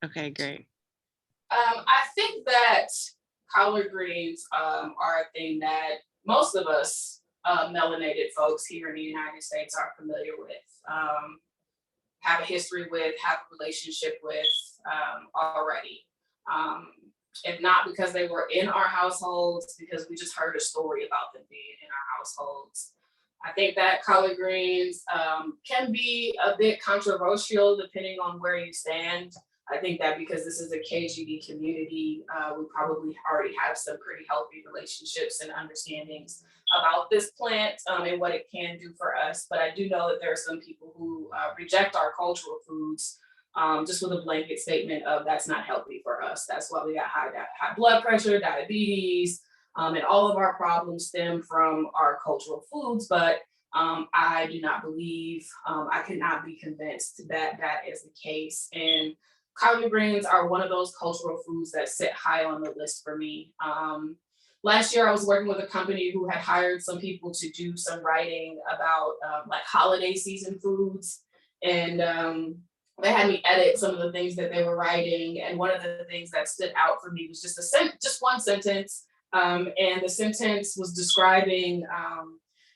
Okay, great. I think that collard greens are a thing that most of us melanated folks here in the United States are familiar with, have a history with, have a relationship with already. Um, if not because they were in our households, because we just heard a story about them being in our households. I think that collard greens can be a bit controversial depending on where you stand. I think that because this is a KGB community, we probably already have some pretty healthy relationships and understandings about this plant and what it can do for us. But I do know that there are some people who reject our cultural foods just with a blanket statement of that's not healthy for us. That's why we got high blood pressure, diabetes, and all of our problems stem from our cultural foods. But I do not believe, I cannot be convinced that that is the case. And collard greens are one of those cultural foods that sit high on the list for me. Last year, I was working with a company who had hired some people to do some writing about like holiday season foods. And they had me edit some of the things that they were writing. And one of the things that stood out for me was just one sentence. And the sentence was describing,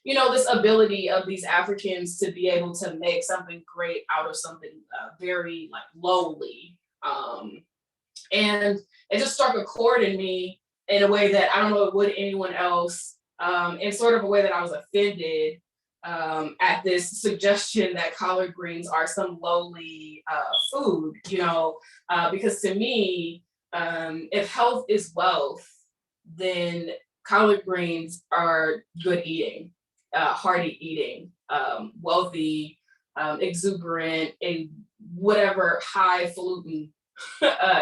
this ability of these Africans to be able to make something great out of something very like lowly. And it just struck a chord in me in a way that I don't know it would anyone else, in sort of a way that I was offended at this suggestion that collard greens are some lowly food, because to me, if health is wealth, then collard greens are good eating, hearty eating, wealthy, exuberant, a whatever highfalutin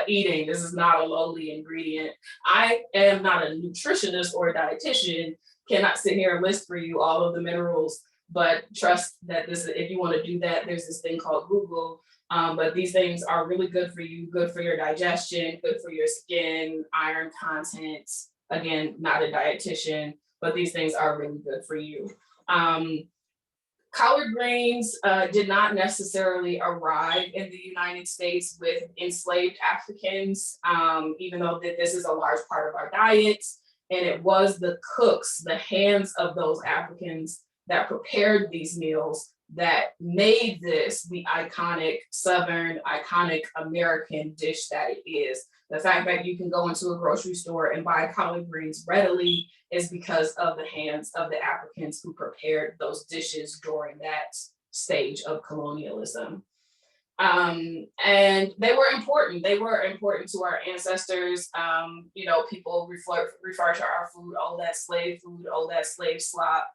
eating. This is not a lowly ingredient. I am not a nutritionist or a dietitian, cannot sit here and list for you all of the minerals, but trust that this, if you want to do that, there's this thing called Google. But these things are really good for you, good for your digestion, good for your skin, iron content. Again, not a dietitian, but these things are really good for you. Collard greens did not necessarily arrive in the United States with enslaved Africans, even though this is a large part of our diets. And it was the cooks, the hands of those Africans that prepared these meals that made this the iconic Southern, iconic American dish that it is. The fact that you can go into a grocery store and buy collard greens readily is because of the hands of the Africans who prepared those dishes during that stage of colonialism. And they were important. They were important to our ancestors. People refer to our food, oh, that slave food, oh, that slave slop.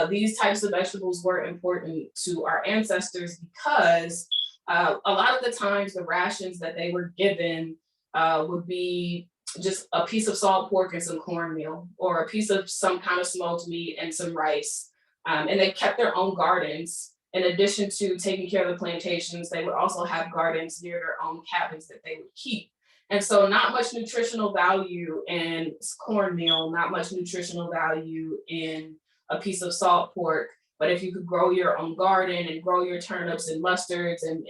These types of vegetables were important to our ancestors because a lot of the times the rations that they were given would be just a piece of salt pork and some cornmeal, or a piece of some kind of smoked meat and some rice. And they kept their own gardens. In addition to taking care of the plantations, they would also have gardens near their own cabins that they would keep. And so not much nutritional value in cornmeal, not much nutritional value in a piece of salt pork. But if you could grow your own garden and grow your turnips and mustards and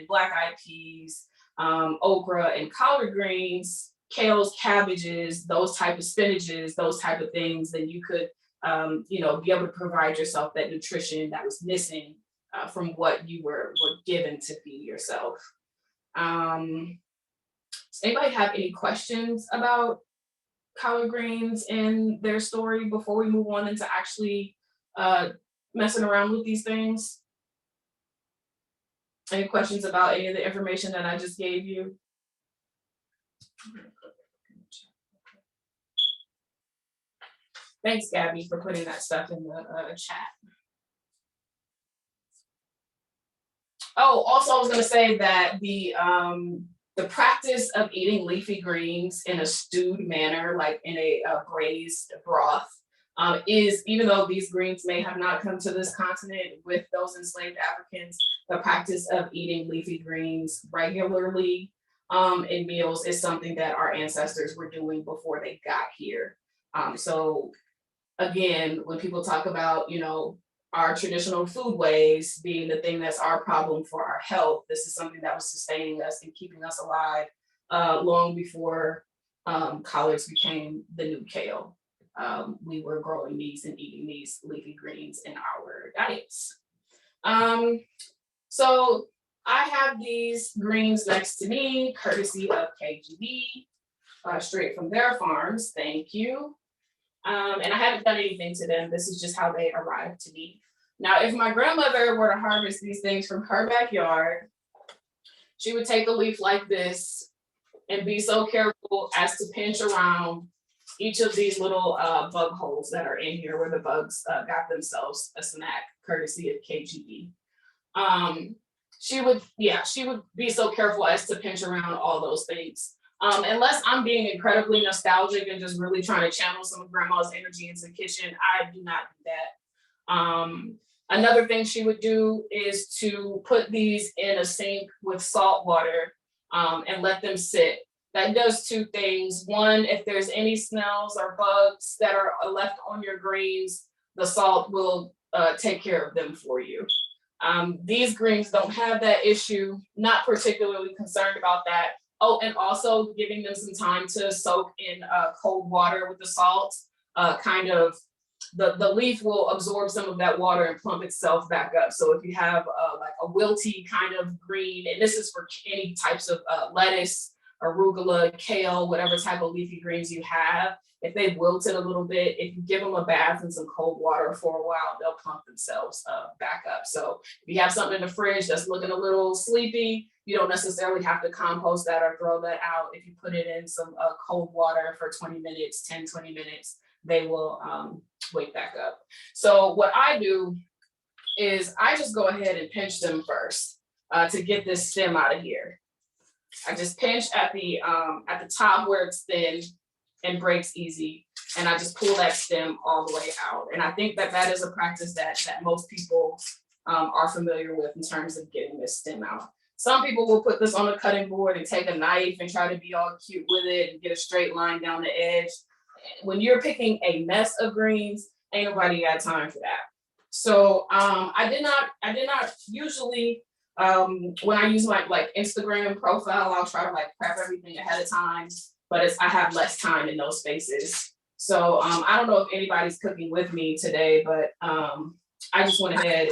black-eyed peas, okra and collard greens, kales, cabbages, those type of spinaches, those type of things, then you could, be able to provide yourself that nutrition that was missing from what you were given to feed yourself. Does anybody have any questions about collard greens and their story before we move on into actually messing around with these things? Any questions about any of the information that I just gave you? Thanks, Gabby, for putting that stuff in the chat. Oh, also, I was going to say that the practice of eating leafy greens in a stewed manner, like in a braised broth, is, even though these greens may have not come to this continent with those enslaved Africans, the practice of eating leafy greens regularly in meals is something that our ancestors were doing before they got here. So again, when people talk about, our traditional food ways being the thing that's our problem for our health. This is something that was sustaining us and keeping us alive long before collards became the new kale. We were growing these and eating these leafy greens in our diets. So I have these greens next to me, courtesy of KGB, straight from their farms. Thank you. And I haven't done anything to them. This is just how they arrived to me. Now, if my grandmother were to harvest these things from her backyard, she would take a leaf like this and be so careful as to pinch around each of these little bug holes that are in here where the bugs got themselves a snack, courtesy of KGB. She would be so careful as to pinch around all those things. Unless I'm being incredibly nostalgic and just really trying to channel some of grandma's energy into the kitchen, I do not do that. Another thing she would do is to put these in a sink with salt water and let them sit. That does two things. One, if there's any smells or bugs that are left on your greens, the salt will take care of them for you. These greens don't have that issue, not particularly concerned about that. Oh, and also giving them some time to soak in cold water with the salt, kind of, the leaf will absorb some of that water and plump itself back up. So if you have like a wilty kind of green, and this is for any types of lettuce, arugula, kale, whatever type of leafy greens you have, if they've wilted a little bit, if you give them a bath in some cold water for a while, they'll plump themselves back up. So if you have something in the fridge that's looking a little sleepy, you don't necessarily have to compost that or throw that out. If you put it in some cold water for 20 minutes, 10, 20 minutes, they will wake back up. So what I do is I just go ahead and pinch them first to get this stem out of here. I just pinch at the top where it's thin and breaks easy, and I just pull that stem all the way out. And I think that that is a practice that most people are familiar with in terms of getting this stem out. Some people will put this on a cutting board and take a knife and try to be all cute with it and get a straight line down the edge. When you're picking a mess of greens, ain't nobody got time for that. So I did not usually, when I use my like Instagram profile, I'll try to like prep everything ahead of time, but I have less time in those spaces. So I don't know if anybody's cooking with me today, but I just went ahead,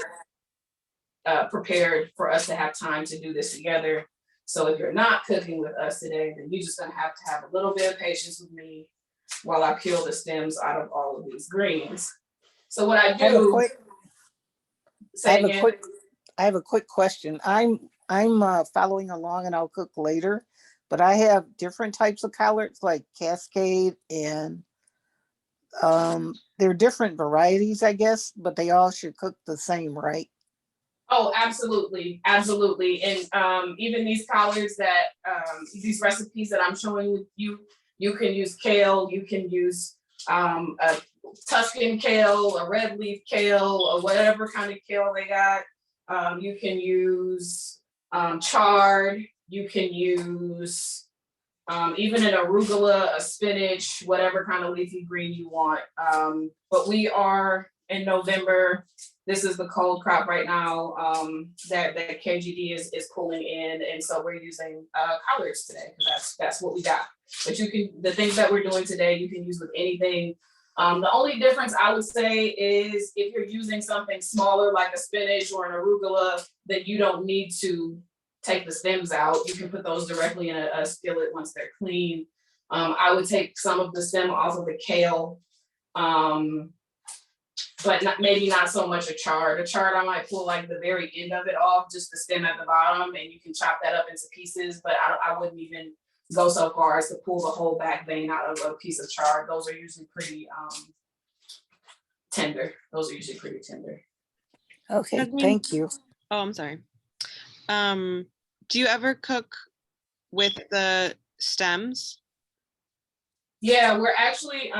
prepared for us to have time to do this together. So if you're not cooking with us today, then you're just gonna have to have a little bit of patience with me while I peel the stems out of all of these greens. So what I do, I have a quick question. I'm following along and I'll cook later, but I have different types of collards like Cascade and they're different varieties, I guess, but they all should cook the same, right? Oh, absolutely, absolutely. And even these collards that, these recipes that I'm showing you, you can use kale, you can use a Tuscan kale, a red leaf kale, or whatever kind of kale they got. You can use chard, you can use even an arugula, a spinach, whatever kind of leafy green you want. But we are in November. This is the cold crop right now that KGD is pulling in, and so we're using collards today because that's what we got. But the things that we're doing today, you can use with anything. The only difference I would say is if you're using something smaller like a spinach or an arugula, then you don't need to take the stems out. You can put those directly in a skillet once they're clean. I would take some of the stem off of the kale. But maybe not so much a chard. A chard, I might pull like the very end of it off, just the stem at the bottom, and you can chop that up into pieces, but I wouldn't even go so far as to pull the whole back vein out of a piece of chard. Those are usually pretty tender. Okay, Josmine, thank you. oh, I'm sorry. Do you ever cook with the stems? Yeah, we're actually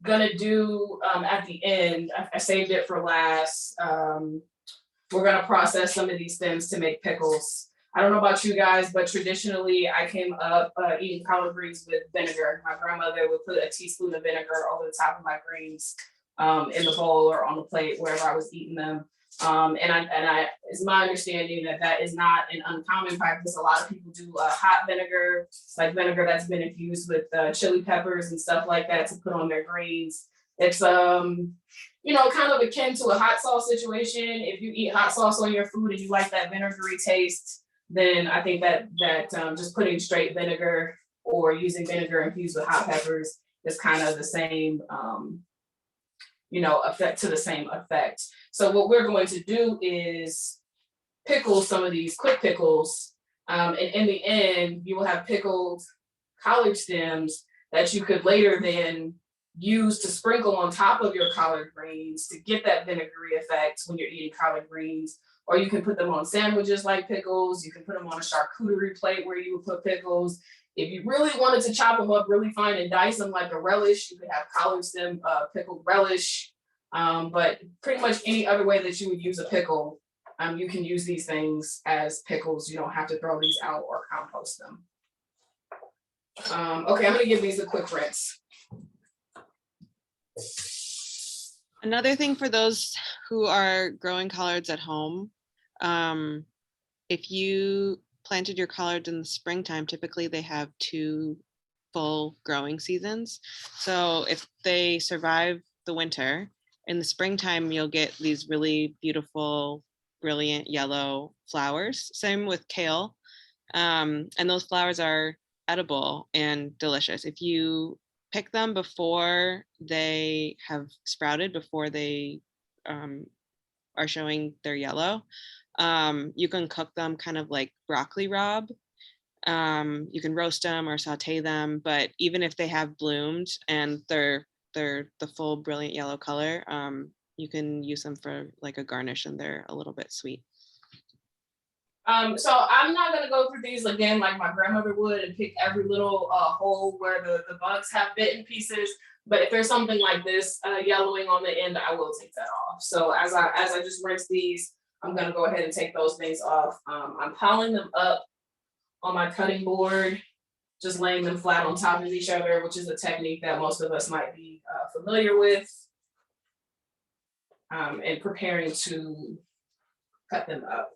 gonna do at the end, I saved it for last. We're gonna process some of these stems to make pickles. I don't know about you guys, but traditionally I came up eating collard greens with vinegar. My grandmother would put a teaspoon of vinegar over the top of my greens in the bowl or on the plate wherever I was eating them. It's my understanding that that is not an uncommon practice. A lot of people do hot vinegar, like vinegar that's been infused with chili peppers and stuff like that to put on their greens. It's you know, kind of akin to a hot sauce situation. If you eat hot sauce on your food and you like that vinegary taste, then I think that just putting straight vinegar or using vinegar infused with hot peppers is kind of the same, you know, effect to the same effect. So what we're going to do is pickle some of these quick pickles. And in the end, you will have pickled collard stems that you could later then use to sprinkle on top of your collard greens to get that vinegary effect when you're eating collard greens. Or you can put them on sandwiches like pickles. You can put them on a charcuterie plate where you would put pickles. If you really wanted to chop them up really fine and dice them like a relish, you could have collard stem pickled relish. But pretty much any other way that you would use a pickle, you can use these things as pickles. You don't have to throw these out or compost them. Okay, I'm gonna give these a quick rinse. Another thing for those who are growing collards at home, if you planted your collards in the springtime, typically they have 2 full growing seasons. So if they survive the winter, in the springtime, you'll get these really beautiful, brilliant yellow flowers. Same with kale. And those flowers are edible and delicious. If you pick them before they have sprouted, before they are showing their yellow, you can cook them kind of like broccoli rabe. You can roast them or saute them, but even if they have bloomed and they're the full brilliant yellow color, you can use them for like a garnish and they're a little bit sweet. So I'm not gonna go through these again like my grandmother would and pick every little hole where the bugs have bitten pieces. But if there's something like this yellowing on the end, I will take that off. So as I just rinse these, I'm gonna go ahead and take those things off. I'm piling them up on my cutting board, just laying them flat on top of each other, which is a technique that most of us might be familiar with, and preparing to cut them up.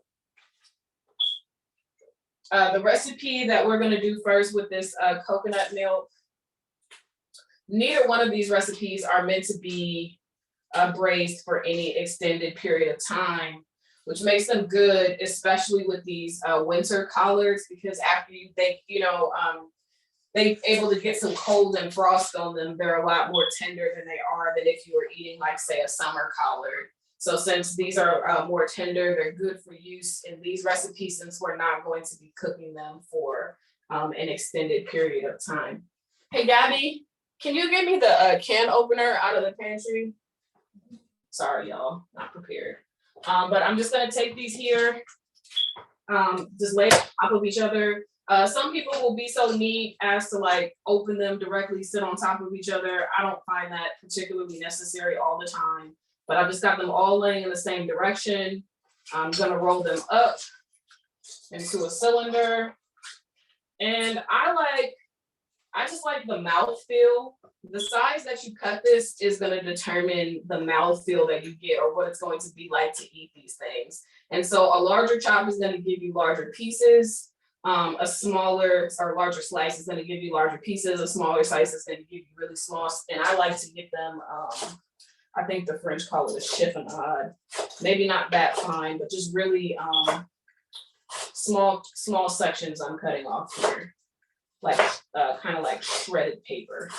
The recipe that we're gonna do first with this coconut milk, neither one of these recipes are meant to be braised for any extended period of time, which makes them good, especially with these winter collards, because after they're able to get some cold and frost on them, they're a lot more tender than they are than if you were eating like say a summer collard. So since these are more tender, they're good for use in these recipes since we're not going to be cooking them for an extended period of time. Hey, Gabby, can you give me the can opener out of the pantry? Sorry, y'all, not prepared. But I'm just gonna take these here, just lay on top of each other. Some people will be so neat as to like open them directly, sit on top of each other. I don't find that particularly necessary all the time. But I've just got them all laying in the same direction. I'm gonna roll them up into a cylinder. And I just like the mouthfeel. The size that you cut this is gonna determine the mouthfeel that you get or what it's going to be like to eat these things. And so a larger chop is gonna give you larger pieces. A smaller or larger slice is gonna give you larger pieces. A smaller slice is gonna give you really small. And I like to get them, I think the French call it a chiffonade. Maybe not that fine, but just really small sections I'm cutting off here, like kind of like shredded paper.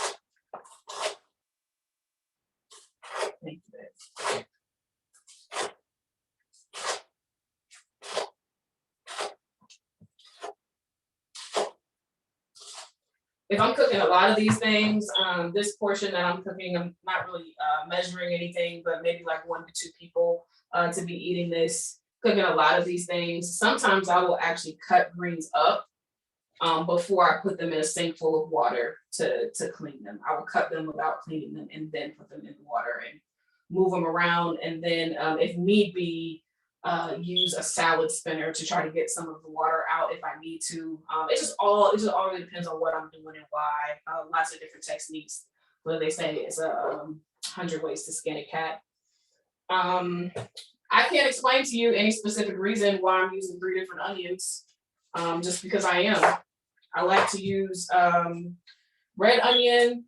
Thank you, babe. If I'm cooking a lot of these things, this portion that I'm cooking, I'm not really measuring anything, but maybe like 1 to 2 people to be eating this, cooking a lot of these things. Sometimes I will actually cut greens up before I put them in a sink full of water to clean them. I will cut them without cleaning them and then put them in the water and move them around. And then if need be, use a salad spinner to try to get some of the water out if I need to. It just all really depends on what I'm doing and why. Lots of different techniques what they say is 100 ways to skin a cat. I can't explain to you any specific reason why I'm using 3 different onions, just because I am. I like to use red onion,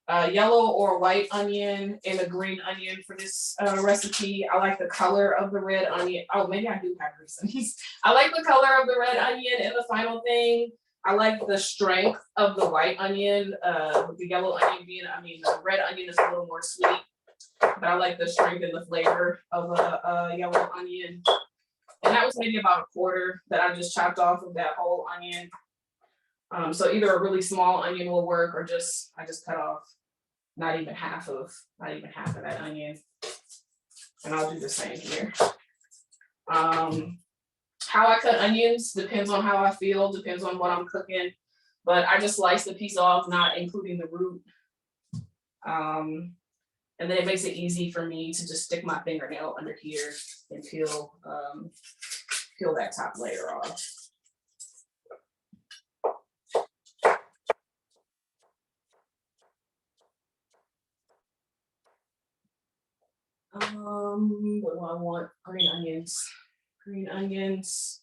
yellow or white onion, and a green onion for this recipe. I like the color of the red onion. Oh, maybe I do have reasons. I like the color of the red onion in the final thing. I like the strength of the white onion, with the yellow onion being, the red onion is a little more sweet, but I like the strength and the flavor of a yellow onion. And that was maybe about a quarter that I just chopped off of that whole onion. So either a really small onion will work, or I just cut off not even half of that onion. And I'll do the same here. How I cut onions depends on how I feel, depends on what I'm cooking, but I just slice the piece off, not including the root. And then it makes it easy for me to just stick my fingernail under here and peel that top layer off. What do I want? Green onions. Green onions.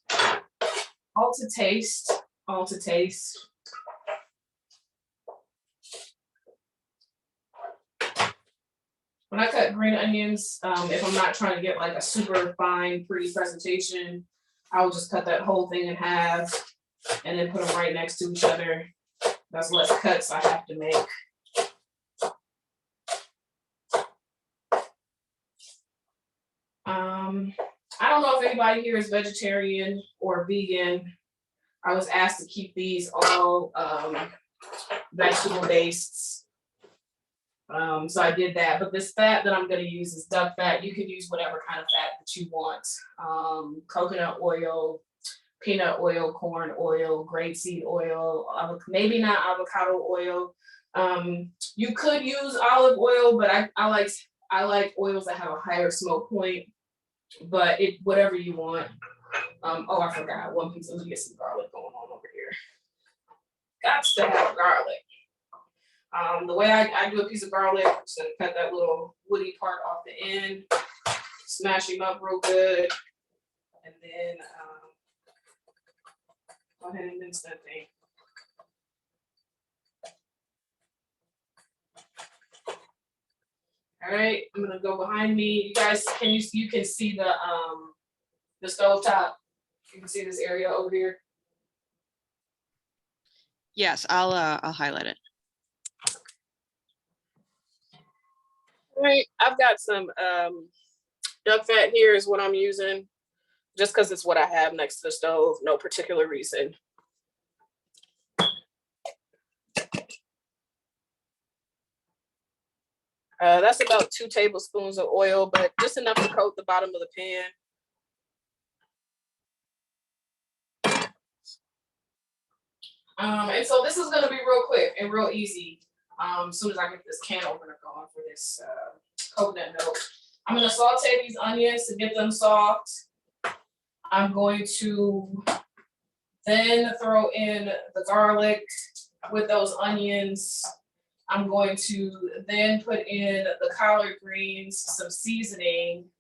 All to taste. All to taste. When I cut green onions, if I'm not trying to get like a super fine, pretty presentation, I will just cut that whole thing in half and then put them right next to each other. That's less cuts I have to make. I don't know if anybody here is vegetarian or vegan. I was asked to keep these all vegetable based. So I did that, but this fat that I'm going to use is duck fat. You can use whatever kind of fat that you want. Coconut oil, peanut oil, corn oil, grapeseed oil, maybe not avocado oil. You could use olive oil, but I like oils that have a higher smoke point. But whatever you want. Oh, I forgot one piece. Let me get some garlic going on over here. Got to have garlic. The way I do a piece of garlic, I'm just gonna cut that little woody part off the end, smash him up real good, and then go ahead and mince that thing. All right, I'm gonna go behind me. You guys, you can see the stove top. You can see this area over here. Yes, I'll highlight it. All right, I've got some duck fat here is what I'm using, just because it's what I have next to the stove, no particular reason. That's about 2 tablespoons of oil, but just enough to coat the bottom of the pan. And so this is gonna be real quick and real easy. As soon as I get this can opener going for this coconut milk, I'm gonna saute these onions to get them soft. I'm going to then throw in the garlic with those onions. I'm going to then put in the collard greens, some seasoning.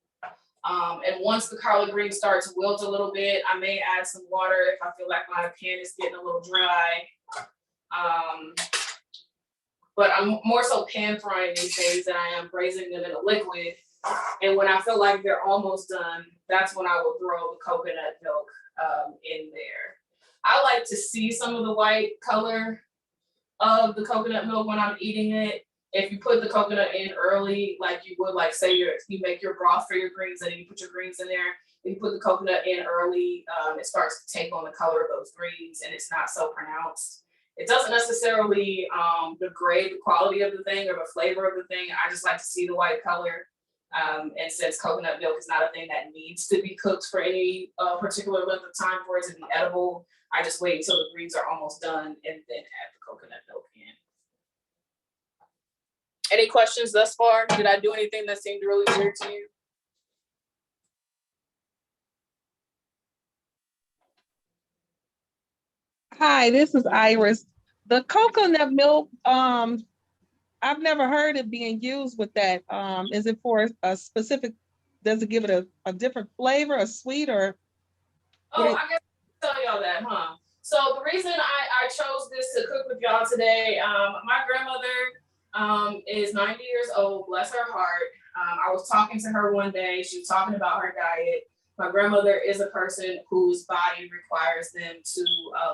And once the collard greens start to wilt a little bit, I may add some water if I feel like my pan is getting a little dry. But I'm more so pan frying these things than I am braising them in a liquid. And when I feel like they're almost done, that's when I will throw the coconut milk in there. I like to see some of the white color of the coconut milk when I'm eating it. If you put the coconut in early, like you would, like say you make your broth for your greens and then you put your greens in there, if you put the coconut in early, it starts to take on the color of those greens and it's not so pronounced. It doesn't necessarily degrade the quality of the thing or the flavor of the thing. I just like to see the white color. And since coconut milk is not a thing that needs to be cooked for any particular length of time for it to be edible, I just wait until the greens are almost done and then add the coconut milk in. Any questions thus far? Did I do anything that seemed really weird to you? Hi, this is Iris. The coconut milk, I've never heard it being used with that. Is it for a specific, does it give it a different flavor, a sweet or? Oh, I guess I'll tell y'all that, huh? So the reason I chose this to cook with y'all today, my grandmother is 90 years old, bless her heart. I was talking to her one day, she was talking about her diet. My grandmother is a person whose body requires them to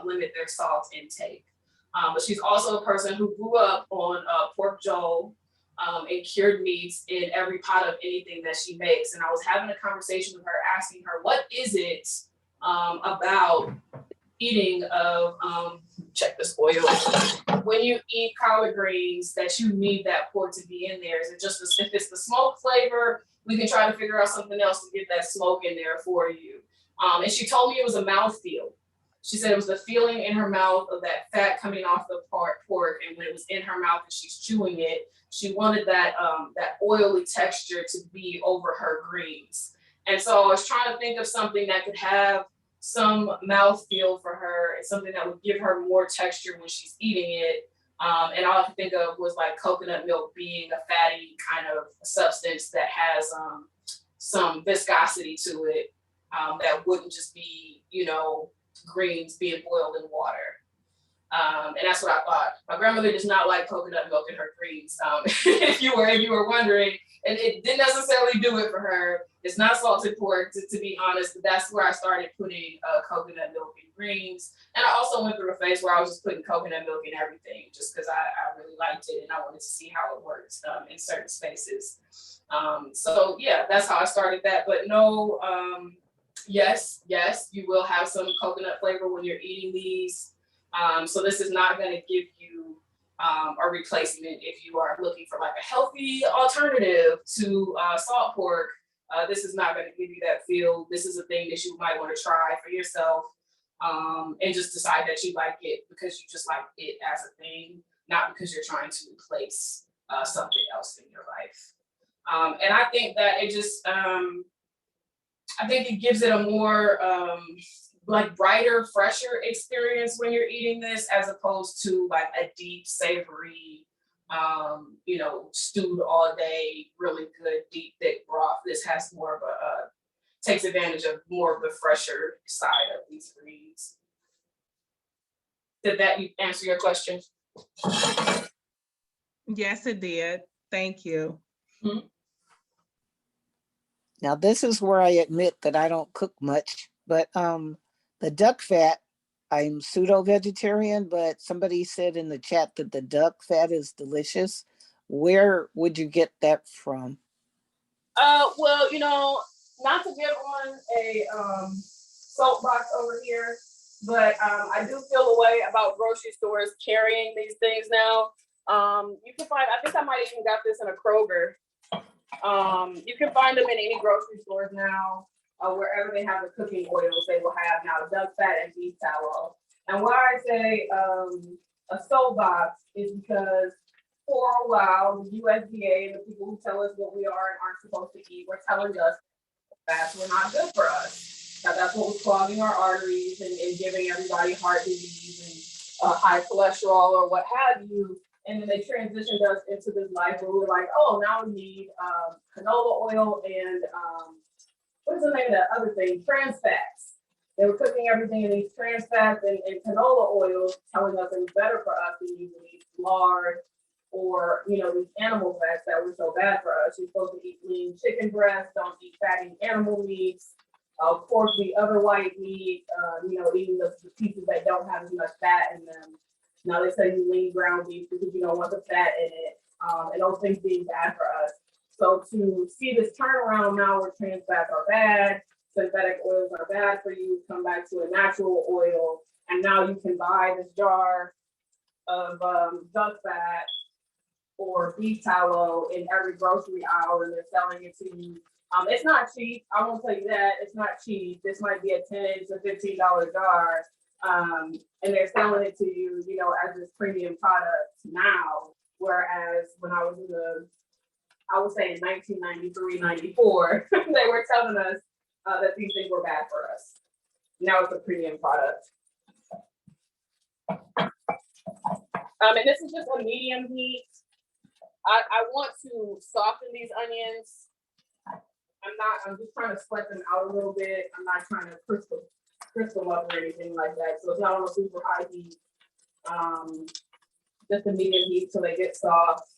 limit their salt intake. But she's also a person who grew up on pork jowl and cured meats in every pot of anything that she makes. And I was having a conversation with her, asking her, what is it about eating of check this oil when you eat collard greens that you need that pork to be in there? Is it just if it's the smoke flavor, we can try to figure out something else to get that smoke in there for you. And she told me it was a mouthfeel. She said it was the feeling in her mouth of that fat coming off the pork, and when it was in her mouth and she's chewing it, she wanted that that oily texture to be over her greens. And so I was trying to think of something that could have some mouthfeel for her and something that would give her more texture when she's eating it. And all I could think of was like coconut milk being a fatty kind of substance that has some viscosity to it that wouldn't just be, you know, greens being boiled in water. And that's what I thought. My grandmother does not like coconut milk in her greens. If you were wondering, and it didn't necessarily do it for her. It's not salted pork, to be honest, but that's where I started putting coconut milk in greens. And I also went through a phase where I was just putting coconut milk in everything, just because I really liked it and I wanted to see how it works in certain spaces. So yeah, that's how I started that. But no, yes, you will have some coconut flavor when you're eating these. So this is not going to give you a replacement if you are looking for like a healthy alternative to salt pork. This is not going to give you that feel. This is a thing that you might want to try for yourself and just decide that you like it because you just like it as a thing, not because you're trying to replace something else in your life. And I think that it just, I think it gives it a more like brighter, fresher experience when you're eating this, as opposed to like a deep, savory, you know, stewed all day, really good, deep, thick broth. This has more of takes advantage of more of the fresher side of these greens. Did that answer your question? Yes, it did. Thank you. Mm-hmm. Now this is where I admit that I don't cook much, but the duck fat, I'm pseudo-vegetarian, but somebody said in the chat that the duck fat is delicious. Where would you get that from? Well, you know, not to get on a soapbox over here, but I do feel a way about grocery stores carrying these things now. You can find, I think I might even got this in a Kroger. You can find them in any grocery stores now. Wherever they have the cooking oils, they will have now duck fat and beef tallow. And why I say a soapbox is because for a while, the USDA and the people who tell us what we are and aren't supposed to eat were telling us fats were not good for us. That's what was clogging our arteries and giving everybody heart disease and high cholesterol or what have you. And then they transitioned us into this life where we were like, oh, now we need canola oil and what is the name of that other thing? Trans fats. They were cooking everything in these trans fats and canola oil, telling us it was better for us than using these lard or, you know, these animal fats that were so bad for us. You're supposed to eat lean chicken breast, don't eat fatty animal meats, pork, the other white meat, you know, eating the pieces that don't have as much fat in them. Now they say you lean ground beef because you don't want the fat in it, and those things being bad for us. So to see this turnaround now where trans fats are bad, synthetic oils are bad for you, come back to a natural oil, and now you can buy this jar of duck fat or beef tallow in every grocery aisle, and they're selling it to you. It's not cheap. I won't tell you that. It's not cheap. This might be a $10 to $15 jar, and they're selling it to you, you know, as this premium product now. Whereas when I was in I would say in 1993, 94, they were telling us that these things were bad for us. Now it's a premium product. And this is just a medium heat. I want to soften these onions. I'm just trying to sweat them out a little bit. I'm not trying to crisp them up or anything like that. So it's not on a super high heat. Just a medium heat till they get soft.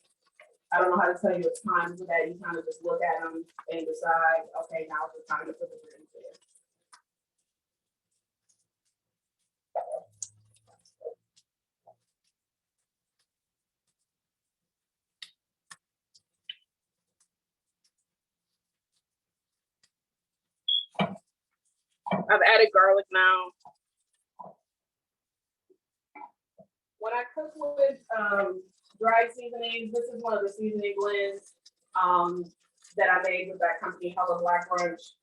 I don't know how to tell you a time for that. You kind of just look at them and decide, okay, now's the time to put the greens in. I've added garlic now. When I cook with dried seasonings, this is one of the seasoning blends that I made with that company, Hello Black Brunch.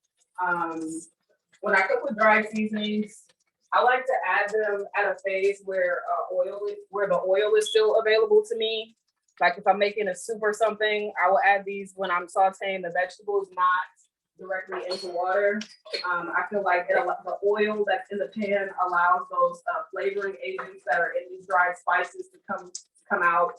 When I cook with dried seasonings, I like to add them at a phase where the oil is still available to me. Like if I'm making a soup or something, I will add these when I'm sauteing the vegetables, not directly into water. I feel like the oil that's in the pan allows those flavoring agents that are in these dried spices to come out.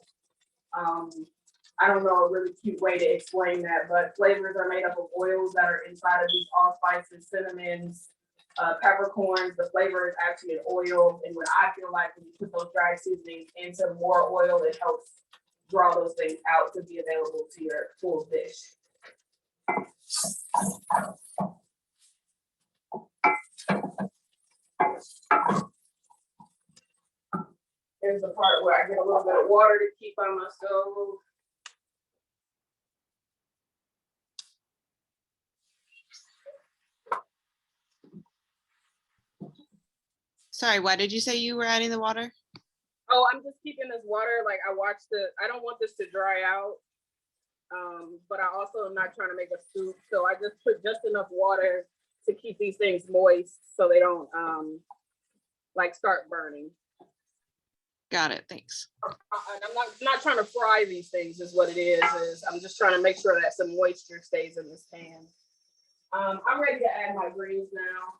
I don't know a really cute way to explain that, but flavors are made up of oils that are inside of these allspices, cinnamons, peppercorns. The flavor is actually an oil, and what I feel like when you put those dried seasonings into more oil, it helps draw those things out to be available to your full dish. Here's the part where I get a little bit of water to keep on my stove. Sorry, why did you say you were adding the water? Oh, I'm just keeping this water, like I don't want this to dry out. But I also am not trying to make a soup. So I just put just enough water to keep these things moist so they don't like start burning. Got it, thanks. And I'm not trying to fry these things is what it is I'm just trying to make sure that some moisture stays in this pan. I'm ready to add my greens now.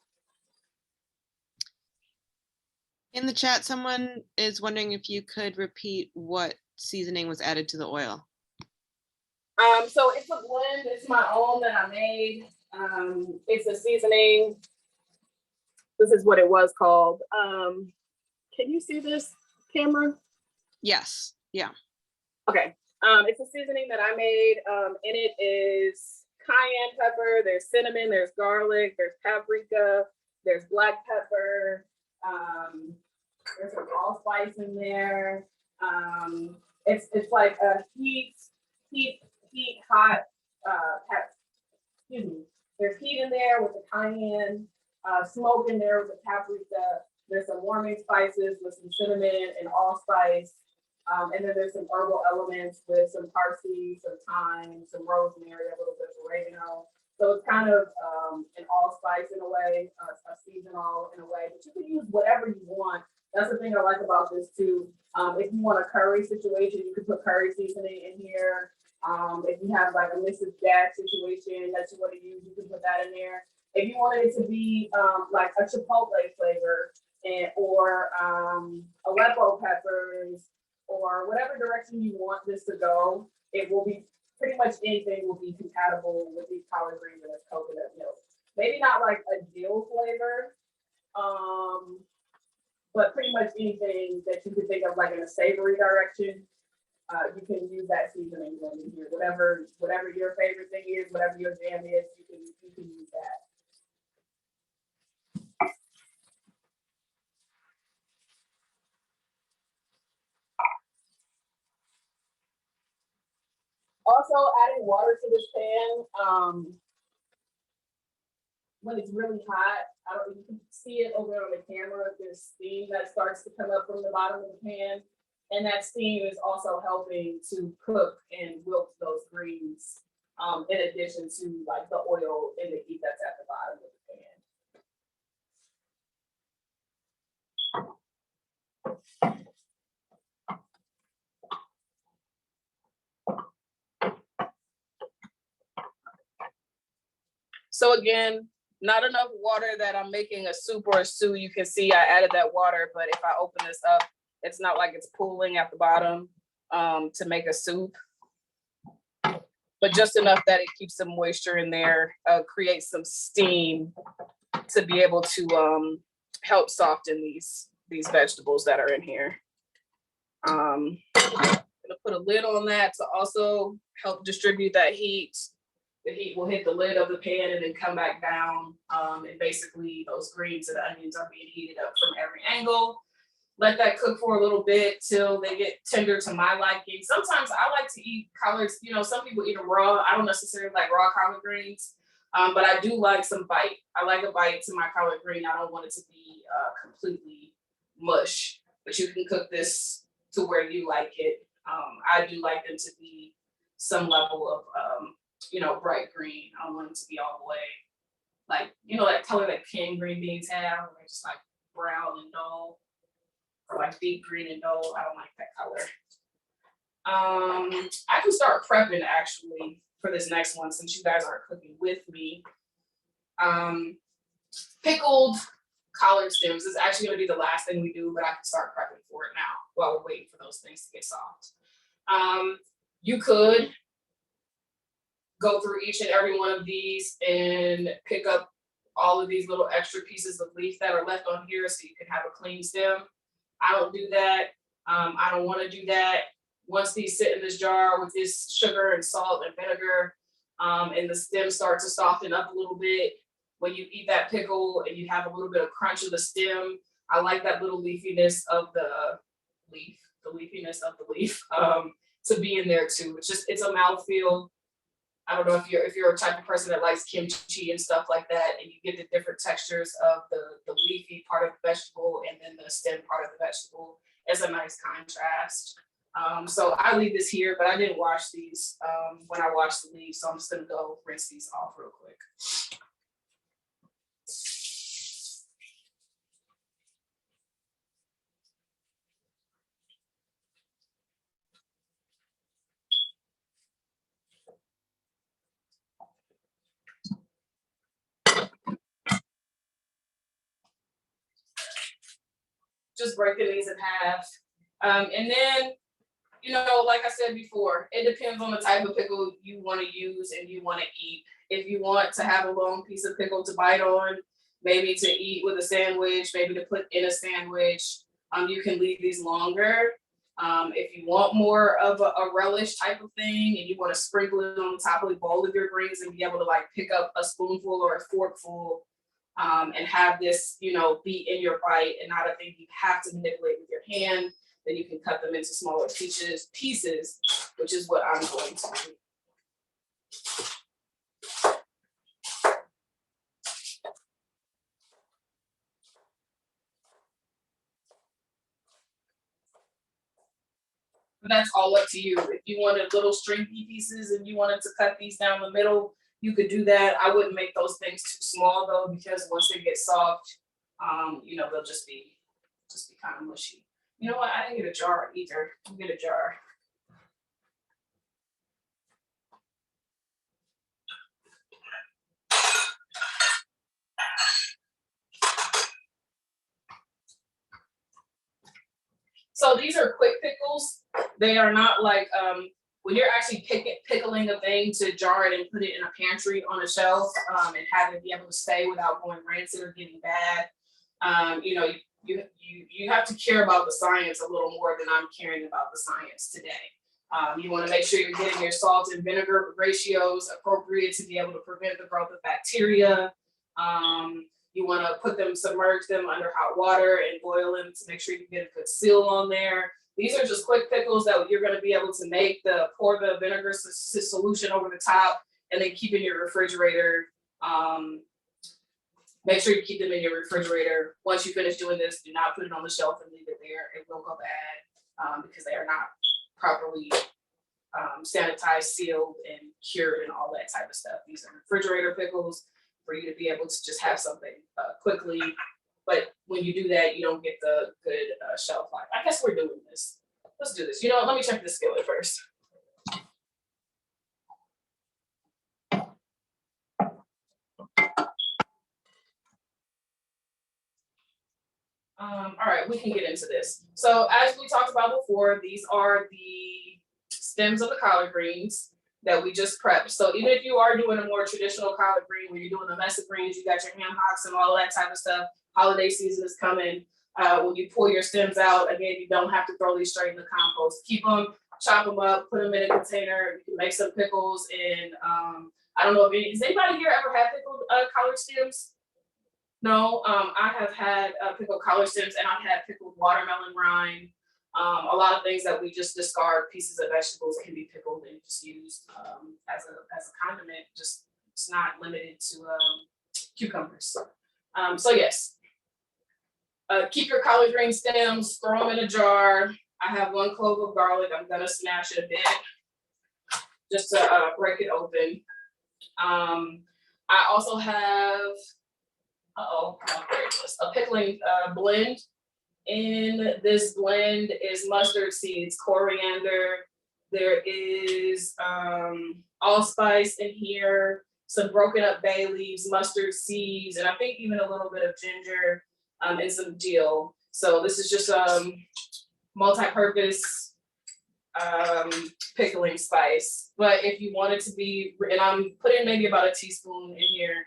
In the chat, someone is wondering if you could repeat what seasoning was added to the oil. So it's a blend, it's my own that I made. It's a seasoning. This is what it was called. Can you see this, camera? Yes, yeah. Okay. It's a seasoning that I made. In it is cayenne pepper, there's cinnamon, there's garlic, there's paprika, there's black pepper, there's some allspice in there. It's like a heat hot excuse me. There's heat in there with the cayenne, smoke in there with the paprika. There's some warming spices with some cinnamon and allspice. And then there's some herbal elements with some parsley, some thyme, some rosemary, a little bit of oregano. So it's kind of an allspice in a way, a seasonal in a way, but you can use whatever you want. That's the thing I like about this too. If you want a curry situation, you can put curry seasoning in here. If you have like a Mrs. Jack situation that you want to use, you can put that in there. If you wanted it to be like a chipotle flavor or Aleppo peppers or whatever direction you want this to go, it will be pretty much anything will be compatible with these collard greens and this coconut milk. Maybe not like a dill flavor, but pretty much anything that you could think of like in a savory direction. You can use that seasoning in here. Whatever your favorite thing is, whatever your jam is, you can use that. Also, adding water to this pan when it's really hot. You can see it over on the camera. There's steam that starts to come up from the bottom of the pan. And that steam is also helping to cook and wilt those greens, in addition to like the oil and the heat that's at the bottom of the pan. So again, not enough water that I'm making a soup or a stew. You can see I added that water, but if I open this up, it's not like it's pooling at the bottom to make a soup. but just enough that it keeps some moisture in there, creates some steam to be able to help soften these vegetables that are in here. I'm gonna put a lid on that to also help distribute that heat. The heat will hit the lid of the pan and then come back down. And basically those greens and the onions are being heated up from every angle. Let that cook for a little bit till they get tender to my liking. Sometimes I like to eat collards, you know, some people eat them raw. I don't necessarily like raw collard greens, but I do like some bite. I like a bite to my collard green. I don't want it to be completely mush, but you can cook this to where you like it. I do like them to be some level of, you know, bright green. I don't want them to be all the way, like, you know, that color that canned green beans have, where it's just like brown and dull. Or like deep green and dull. I don't like that color. I can start prepping actually for this next one since you guys aren't cooking with me. Pickled collard stems is actually going to be the last thing we do, but I can start prepping for it now while we're waiting for those things to get soft. You could go through each and every one of these and pick up all of these little extra pieces of leaf that are left on here so you can have a clean stem. I don't do that. I don't want to do that. Once these sit in this jar with this sugar and salt and vinegar, and the stem starts to soften up a little bit, when you eat that pickle and you have a little bit of crunch of the stem, I like that little leafiness of the leaf, to be in there too. It's a mouthfeel. I don't know if you're a type of person that likes kimchi and stuff like that, and you get the different textures of the leafy part of the vegetable and then the stem part of the vegetable. It's a nice contrast. So I leave this here, but I didn't wash these when I washed the leaves, so I'm just gonna go rinse these off real quick. Just breaking these in half. And then, you know, like I said before, it depends on the type of pickle you want to use and you want to eat. If you want to have a long piece of pickle to bite on, maybe to eat with a sandwich, maybe to put in a sandwich, you can leave these longer. If you want more of a relish type of thing and you want to sprinkle it on the top of the bowl of your greens and be able to like pick up a spoonful or a forkful, and have this, you know, be in your bite and not a thing you have to manipulate with your hand, then you can cut them into smaller pieces, which is what I'm going to do. But that's all up to you. If you wanted little stringy pieces and you wanted to cut these down the middle, you could do that. I wouldn't make those things too small though, because once they get soft, you know, they'll just be kind of mushy. You know what? I didn't get a jar either. I'll get a jar. So these are quick pickles. They are not like when you're actually pickling a thing to jar it and put it in a pantry on a shelf and have it be able to stay without going rancid or getting bad. You know, you have to care about the science a little more than I'm caring about the science today. You want to make sure you're getting your salt and vinegar ratios appropriate to be able to prevent the growth of bacteria. You want to submerge them under hot water and boil them to make sure you get a good seal on there. These are just quick pickles that you're going to be able to make pour the vinegar solution over the top and then keep in your refrigerator. Make sure you keep them in your refrigerator. Once you finish doing this, do not put it on the shelf and leave it there. It will go bad because they are not properly sanitized, sealed, and cured and all that type of stuff. These are refrigerator pickles for you to be able to just have something quickly. But when you do that, you don't get the good shelf life. I guess we're doing this. Let's do this. You know what? Let me check the skillet first. All right, we can get into this. So as we talked about before, these are the stems of the collard greens. that we just prepped. So even if you are doing a more traditional collard green, where you're doing the mess of greens, you got your ham hocks and all of that type of stuff, holiday season is coming. When you pull your stems out, again, you don't have to throw these straight in the compost. Keep them, chop them up, put them in a container. You can make some pickles. And I don't know if has anybody here ever had pickled collard stems? No, I have had pickled collard stems, and I've had pickled watermelon rind. A lot of things that we just discard, pieces of vegetables, can be pickled and just used as a condiment. Just it's not limited to cucumbers. So yes, keep your collard green stems, throw them in a jar. I have 1 clove of garlic. I'm gonna smash it a bit just to break it open. I also have a pickling blend. In this blend is mustard seeds, coriander. There is allspice in here, some broken up bay leaves, mustard seeds, and I think even a little bit of ginger and some dill. So this is just multi-purpose pickling spice. But if you want it to be, and I'm putting maybe about a teaspoon in here.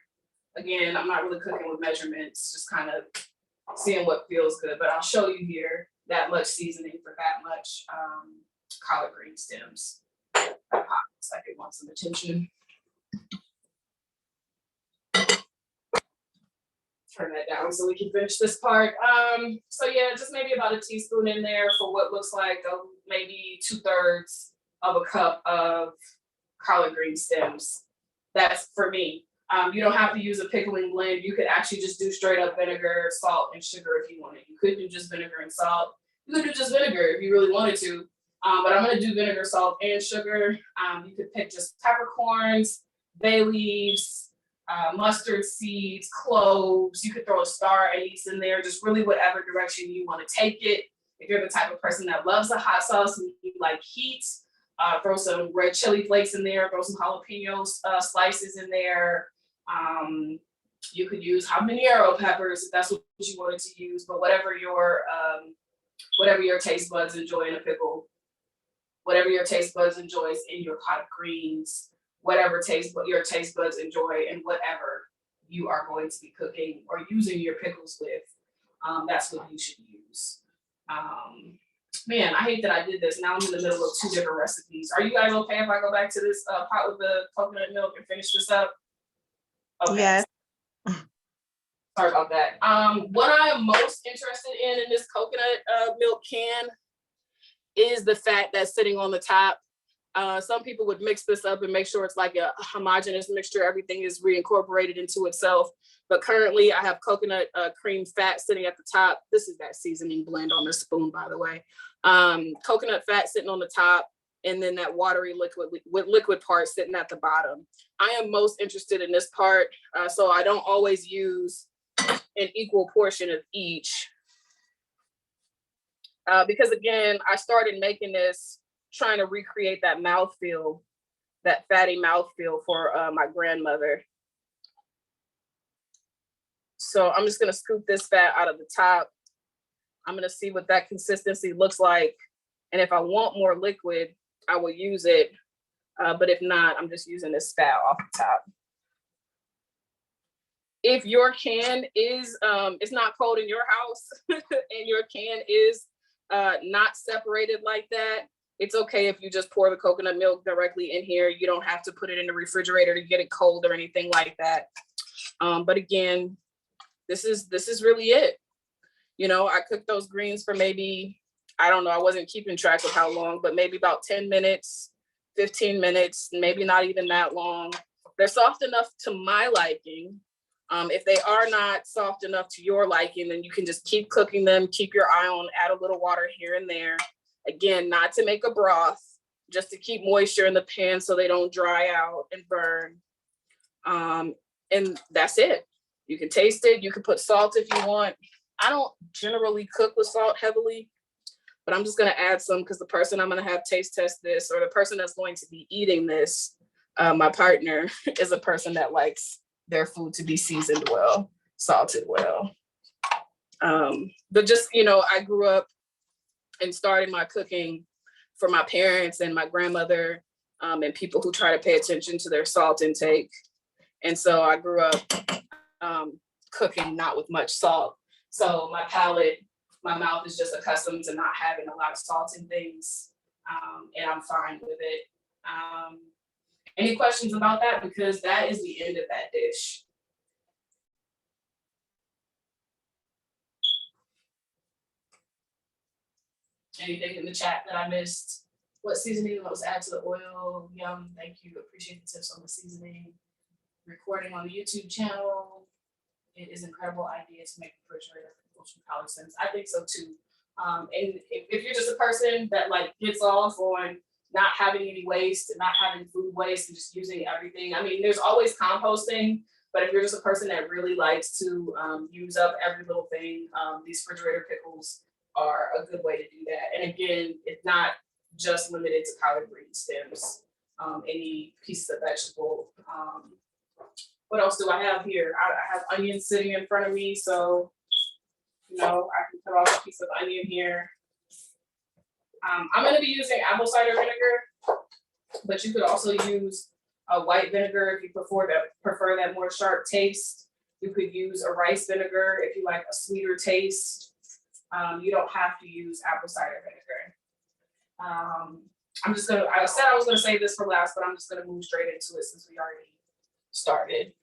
Again, I'm not really cooking with measurements, just kind of seeing what feels good, but I'll show you here that much seasoning for that much collard green stems. That pot looks like it wants some attention. Turn that down so we can finish this part. So yeah, just maybe about a teaspoon in there for what looks like maybe 2/3 of a cup of collard green stems. That's for me. You don't have to use a pickling blend. You could actually just do straight up vinegar, salt, and sugar if you wanted. You could do just vinegar and salt. You could do just vinegar if you really wanted to. But I'm gonna do vinegar, salt, and sugar. You could pick just peppercorns, bay leaves, mustard seeds, cloves. You could throw a star anise in there, just really whatever direction you want to take it. If you're the type of person that loves a hot sauce and you like heat, throw some red chili flakes in there, throw some jalapeno slices in there. You could use habanero peppers if that's what you wanted to use, but whatever your taste buds enjoy in a pickle, whatever your taste buds enjoys in your pot of greens, whatever your taste buds enjoy in whatever you are going to be cooking or using your pickles with, that's what you should use. Man, I hate that I did this. Now I'm in the middle of 2 different recipes. Are you guys okay if I go back to this pot with the coconut milk and finish this up? Okay. Yes. Sorry about that. What I am most interested in this coconut milk can is the fat that's sitting on the top. Some people would mix this up and make sure it's like a homogeneous mixture. Everything is reincorporated into itself. But currently I have coconut cream fat sitting at the top. This is that seasoning blend on the spoon, by the way. Coconut fat sitting on the top, and then that watery liquid part sitting at the bottom. I am most interested in this part, so I don't always use an equal portion of each. Because again, I started making this trying to recreate that mouthfeel, that fatty mouthfeel for my grandmother. So I'm just gonna scoop this fat out of the top. I'm gonna see what that consistency looks like. And if I want more liquid, I will use it. But if not, I'm just using this fat off the top. If your can is, it's not cold in your house and your can is not separated like that, it's okay if you just pour the coconut milk directly in here. You don't have to put it in the refrigerator to get it cold or anything like that. But again, this is really it. You know, I cooked those greens for maybe, I don't know, I wasn't keeping track of how long, but maybe about 10 minutes, 15 minutes, maybe not even that long. They're soft enough to my liking. If they are not soft enough to your liking, then you can just keep cooking them, keep your eye on, add a little water here and there. Again, not to make a broth, just to keep moisture in the pan so they don't dry out and burn. And that's it. You can taste it. You can put salt if you want. I don't generally cook with salt heavily, but I'm just going to add some because the person I'm going to have taste test this, or the person that's going to be eating this, my partner, is a person that likes their food to be seasoned well, salted well. But just, you know, I grew up and started my cooking for my parents and my grandmother and people who try to pay attention to their salt intake. And so I grew up cooking not with much salt. So my palate, my mouth is just accustomed to not having a lot of salt in things, and I'm fine with it. Any questions about that? Because that is the end of that dish. Anything in the chat that I missed? What seasoning was added to the oil? Yum, thank you. Appreciate the tips on the seasoning. Recording on the YouTube channel. It is an incredible idea to make refrigerator pickles from collard stems. I think so too. And if you're just a person that like gets off on not having any waste and not having food waste and just using everything. I mean, there's always composting, but if you're just a person that really likes to use up every little thing, these refrigerator pickles are a good way to do that. And again, it's not just limited to collard green stems, any pieces of vegetable. What else do I have here? I have onions sitting in front of me, so you know I can cut off a piece of onion here. I'm going to be using apple cider vinegar, but you could also use a white vinegar if you prefer that more sharp taste. You could use a rice vinegar if you like a sweeter taste. You don't have to use apple cider vinegar. I said I was gonna save this for last, but I'm just gonna move straight into it since we already started.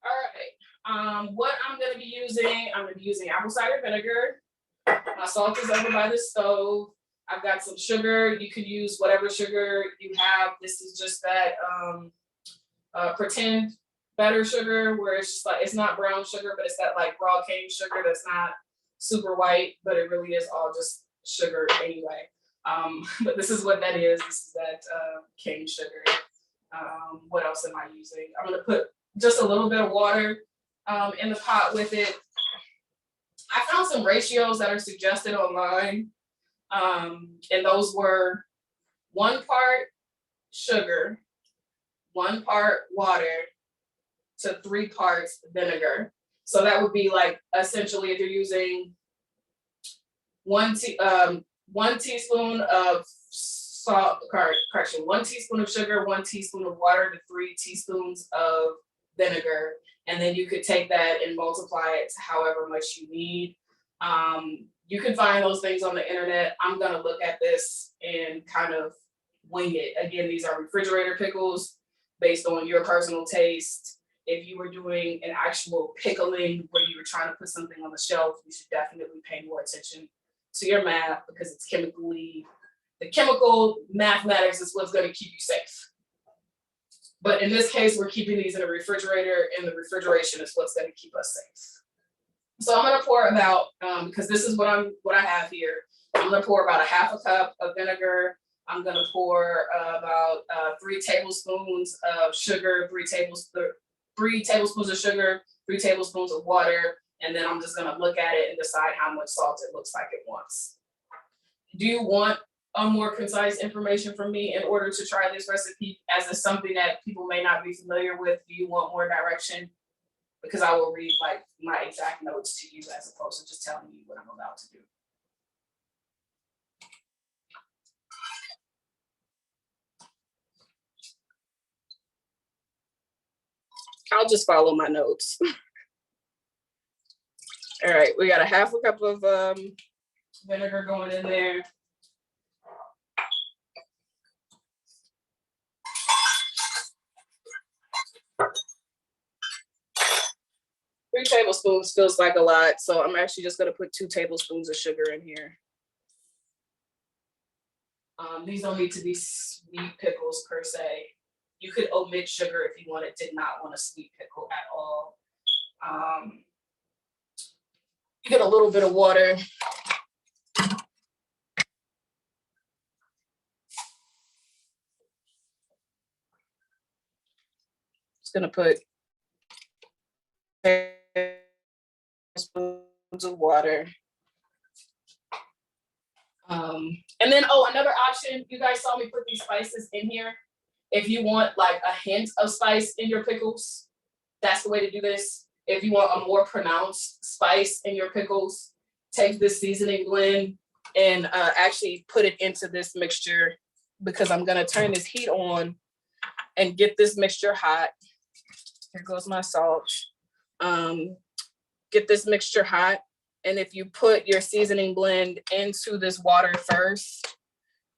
All right, what I'm gonna be using apple cider vinegar. My salt is over by the stove. I've got some sugar. You could use whatever sugar you have. This is just that pretend better sugar where it's just like, it's not brown sugar, but it's that like raw cane sugar that's not super white, but it really is all just sugar anyway. But this is what that is. This is that cane sugar. What else am I using? I'm gonna put just a little bit of water in the pot with it. I found some ratios that are suggested online, and those were 1 part sugar, 1 part water to 3 parts vinegar. So that would be like essentially if you're using 1 teaspoon of salt, 1 teaspoon of sugar, 1 teaspoon of water to 3 teaspoons of vinegar. And then you could take that and multiply it to however much you need. You can find those things on the internet. I'm gonna look at this and kind of wing it. Again, these are refrigerator pickles based on your personal taste. If you were doing an actual pickling where you were trying to put something on the shelf, you should definitely pay more attention to your math because it's the chemical mathematics is what's going to keep you safe. But in this case, we're keeping these in a refrigerator, and the refrigeration is what's going to keep us safe. So I'm going to pour about, because this is what I have here. I'm going to pour about 1/2 cup of vinegar. I'm going to pour about 3 tablespoons of sugar, 3 tablespoons of sugar, 3 tablespoons of water, and then I'm just gonna look at it and decide how much salt it looks like it wants. Do you want a more concise information from me in order to try this recipe as it's something that people may not be familiar with? Do you want more direction? Because I will read like my exact notes to you as opposed to just telling you what I'm about to do. I'll just follow my notes. All right, we got 1/2 cup of vinegar going in there. Three tablespoons feels like a lot, so I'm actually just gonna put 2 tablespoons of sugar in here. These don't need to be sweet pickles per se. You could omit sugar if you did not want a sweet pickle at all. You get a little bit of water. Just gonna put spoons of water. And then, another option, you guys saw me put these spices in here. If you want like a hint of spice in your pickles, that's the way to do this. if you want a more pronounced spice in your pickles, take this seasoning blend and actually put it into this mixture, because I'm gonna turn this heat on and get this mixture hot. Here goes my salt. Get this mixture hot. And if you put your seasoning blend into this water first,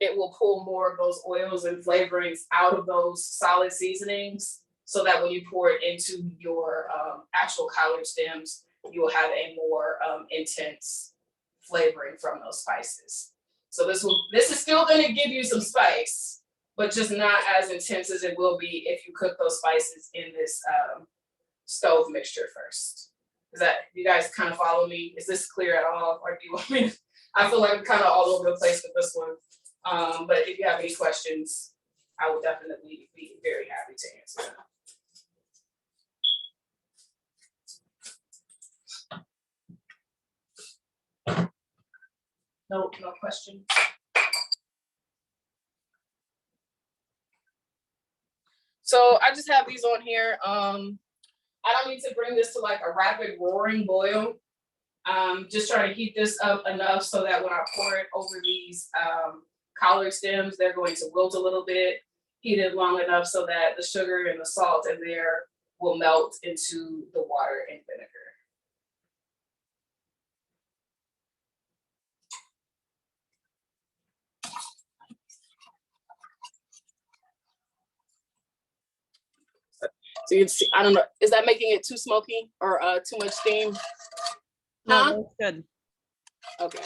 it will pull more of those oils and flavorings out of those solid seasonings, so that when you pour it into your actual collard stems, you will have a more intense flavoring from those spices. So this is still going to give you some spice, but just not as intense as it will be if you cook those spices in this stove mixture first. Is that, you guys kind of follow me? Is this clear at all, or do you want me to, I feel like I'm kind of all over the place with this one. But if you have any questions, I will definitely be very happy to answer them. No questions. So I just have these on here. I don't need to bring this to like a rapid roaring boil. Just trying to heat this up enough so that when I pour it over these collard stems, they're going to wilt a little bit. Heat it long enough so that the sugar and the salt in there will melt into the water and vinegar. So you can see, I don't know, is that making it too smoky or too much steam? No, that's good. Okay.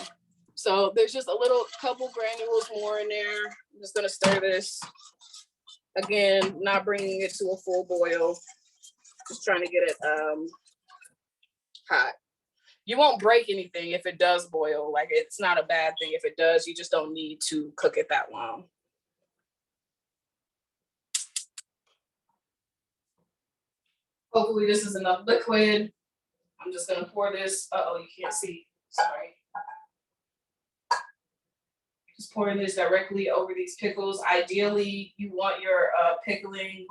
So there's just a little couple granules more in there. I'm just gonna stir this. Again, not bringing it to a full boil. Just trying to get it hot. You won't break anything if it does boil. Like, it's not a bad thing if it does. You just don't need to cook it that long. Hopefully this is enough liquid. I'm just gonna pour this. Uh-oh, you can't see, sorry. Just pouring this directly over these pickles. Ideally, you want your pickling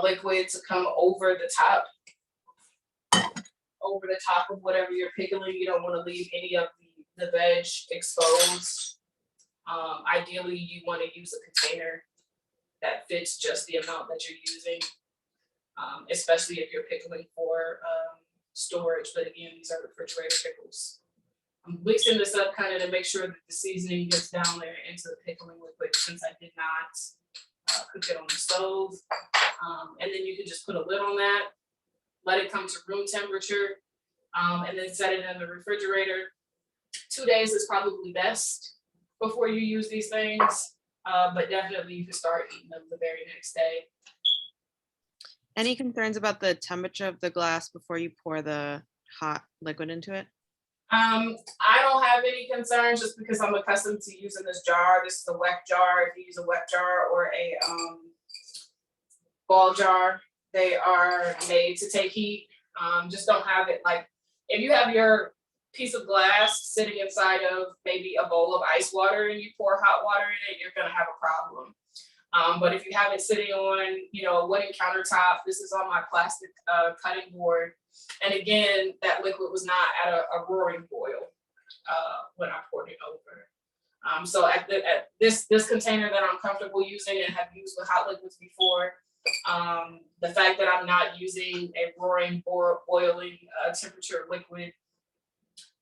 liquid to come over the top of whatever you're pickling. You don't want to leave any of the veg exposed. Ideally, you want to use a container that fits just the amount that you're using, especially if you're pickling for storage. But again, these are refrigerator pickles. I'm mixing this up kind of to make sure that the seasoning gets down there into the pickling liquid, since I did not cook it on the stove. And then you can just put a lid on that, let it come to room temperature, and then set it in the refrigerator. 2 days is probably best before you use these things, but definitely you can start eating them the very next day. Any concerns about the temperature of the glass before you pour the hot liquid into it? I don't have any concerns, just because I'm accustomed to using this jar. This is a wet jar. If you use a wet jar or a ball jar, they are made to take heat. Just don't have it, like, if you have your piece of glass sitting inside of maybe a bowl of ice water and you pour hot water in it, you're gonna have a problem. But if you have it sitting on, a wooden countertop, this is on my plastic cutting board. And again, that liquid was not at a roaring boil when I poured it over. So at this container that I'm comfortable using and have used with hot liquids before, the fact that I'm not using a roaring boiling temperature liquid,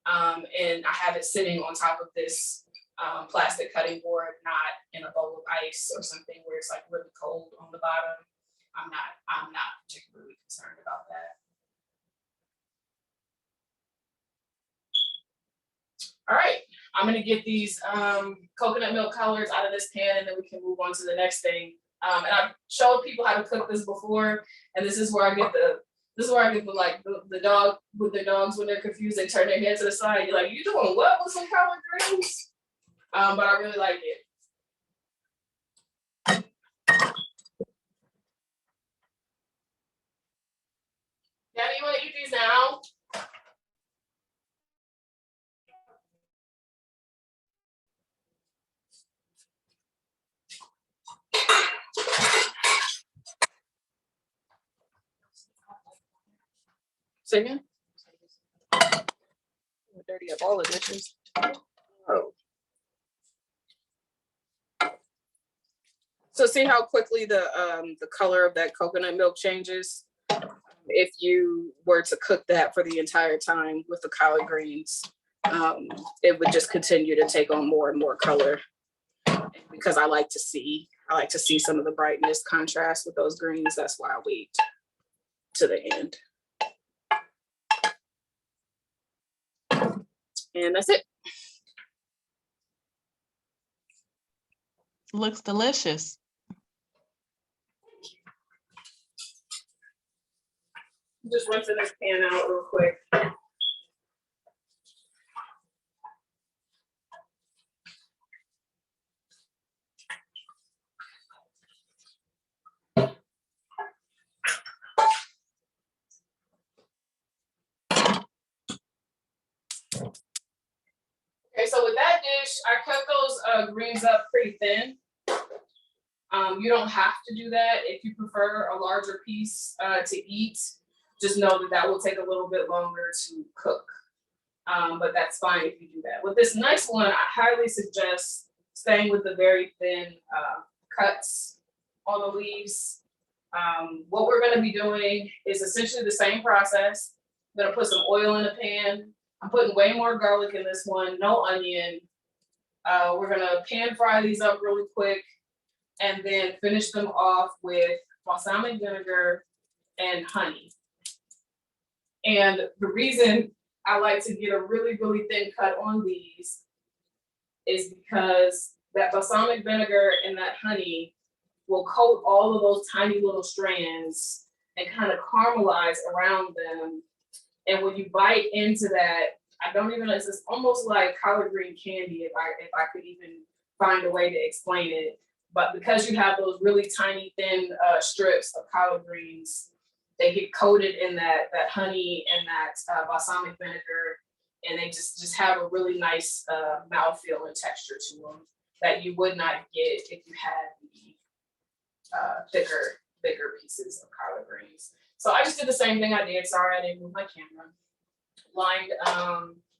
and I have it sitting on top of this plastic cutting board, not in a bowl of ice or something where it's like really cold on the bottom, I'm not particularly concerned about that. All right, I'm gonna get these coconut milk collards out of this pan, and then we can move on to the next thing. And I've showed people how to cook this before, and this is where I get the dog with the dogs when they're confused, they turn their head to the side. You're like, you doing what with some collard greens? But I really like it. Daddy, you want to eat these now? Say again? Dirty up all the dishes. Oh. So see how quickly the color of that coconut milk changes? If you were to cook that for the entire time with the collard greens, it would just continue to take on more and more color. Because I like to see some of the brightness contrast with those greens. That's why I wait to the end. And that's it. Looks delicious. Just rinsing this pan out real quick. Okay, so with that dish, I cut those greens up pretty thin. You don't have to do that. If you prefer a larger piece to eat, just know that that will take a little bit longer to cook. But that's fine if you do that. With this next one, I highly suggest staying with the very thin cuts on the leaves. What we're gonna be doing is essentially the same process. I'm gonna put some oil in a pan. I'm putting way more garlic in this one, no onion. We're gonna pan fry these up really quick and then finish them off with balsamic vinegar and honey. And the reason I like to get a really, really thin cut on these is because that balsamic vinegar and that honey will coat all of those tiny little strands and kind of caramelize around them. And when you bite into that, I don't even know, it's almost like collard green candy if I could even find a way to explain it. But because you have those really tiny thin strips of collard greens, they get coated in that honey and that balsamic vinegar, and they just have a really nice mouthfeel and texture to them that you would not get if you had the bigger pieces of collard greens. So I just did the same thing I did. Sorry, I didn't move my camera.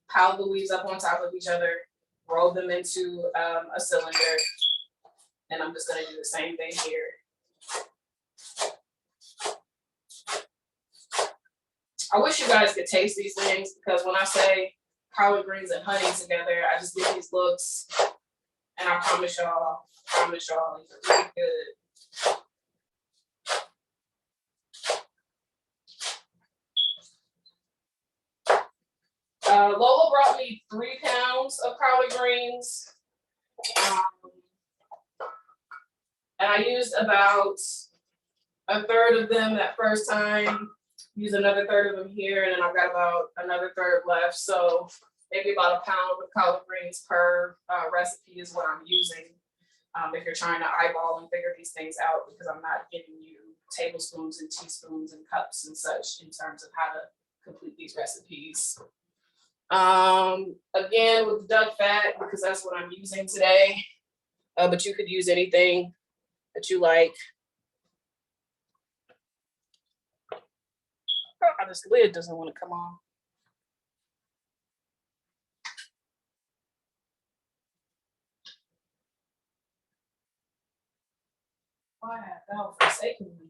Piled the leaves up on top of each other, rolled them into a cylinder, and I'm just gonna do the same thing here. I wish you guys could taste these things, because when I say collard greens and honey together, I just get these looks, and I promise y'all, these are really good. Lola brought me 3 pounds of collard greens. And I used about a third of them that first time, use another third of them here, and then I've got about another third left. So maybe about a pound of collard greens per recipe is what I'm using. If you're trying to eyeball and figure these things out, because I'm not giving you tablespoons and teaspoons and cups and such in terms of how to complete these recipes. Again, with the duck fat, because that's what I'm using today, but you could use anything that you like. Oh, this lid doesn't want to come on. Why have thou forsaken me?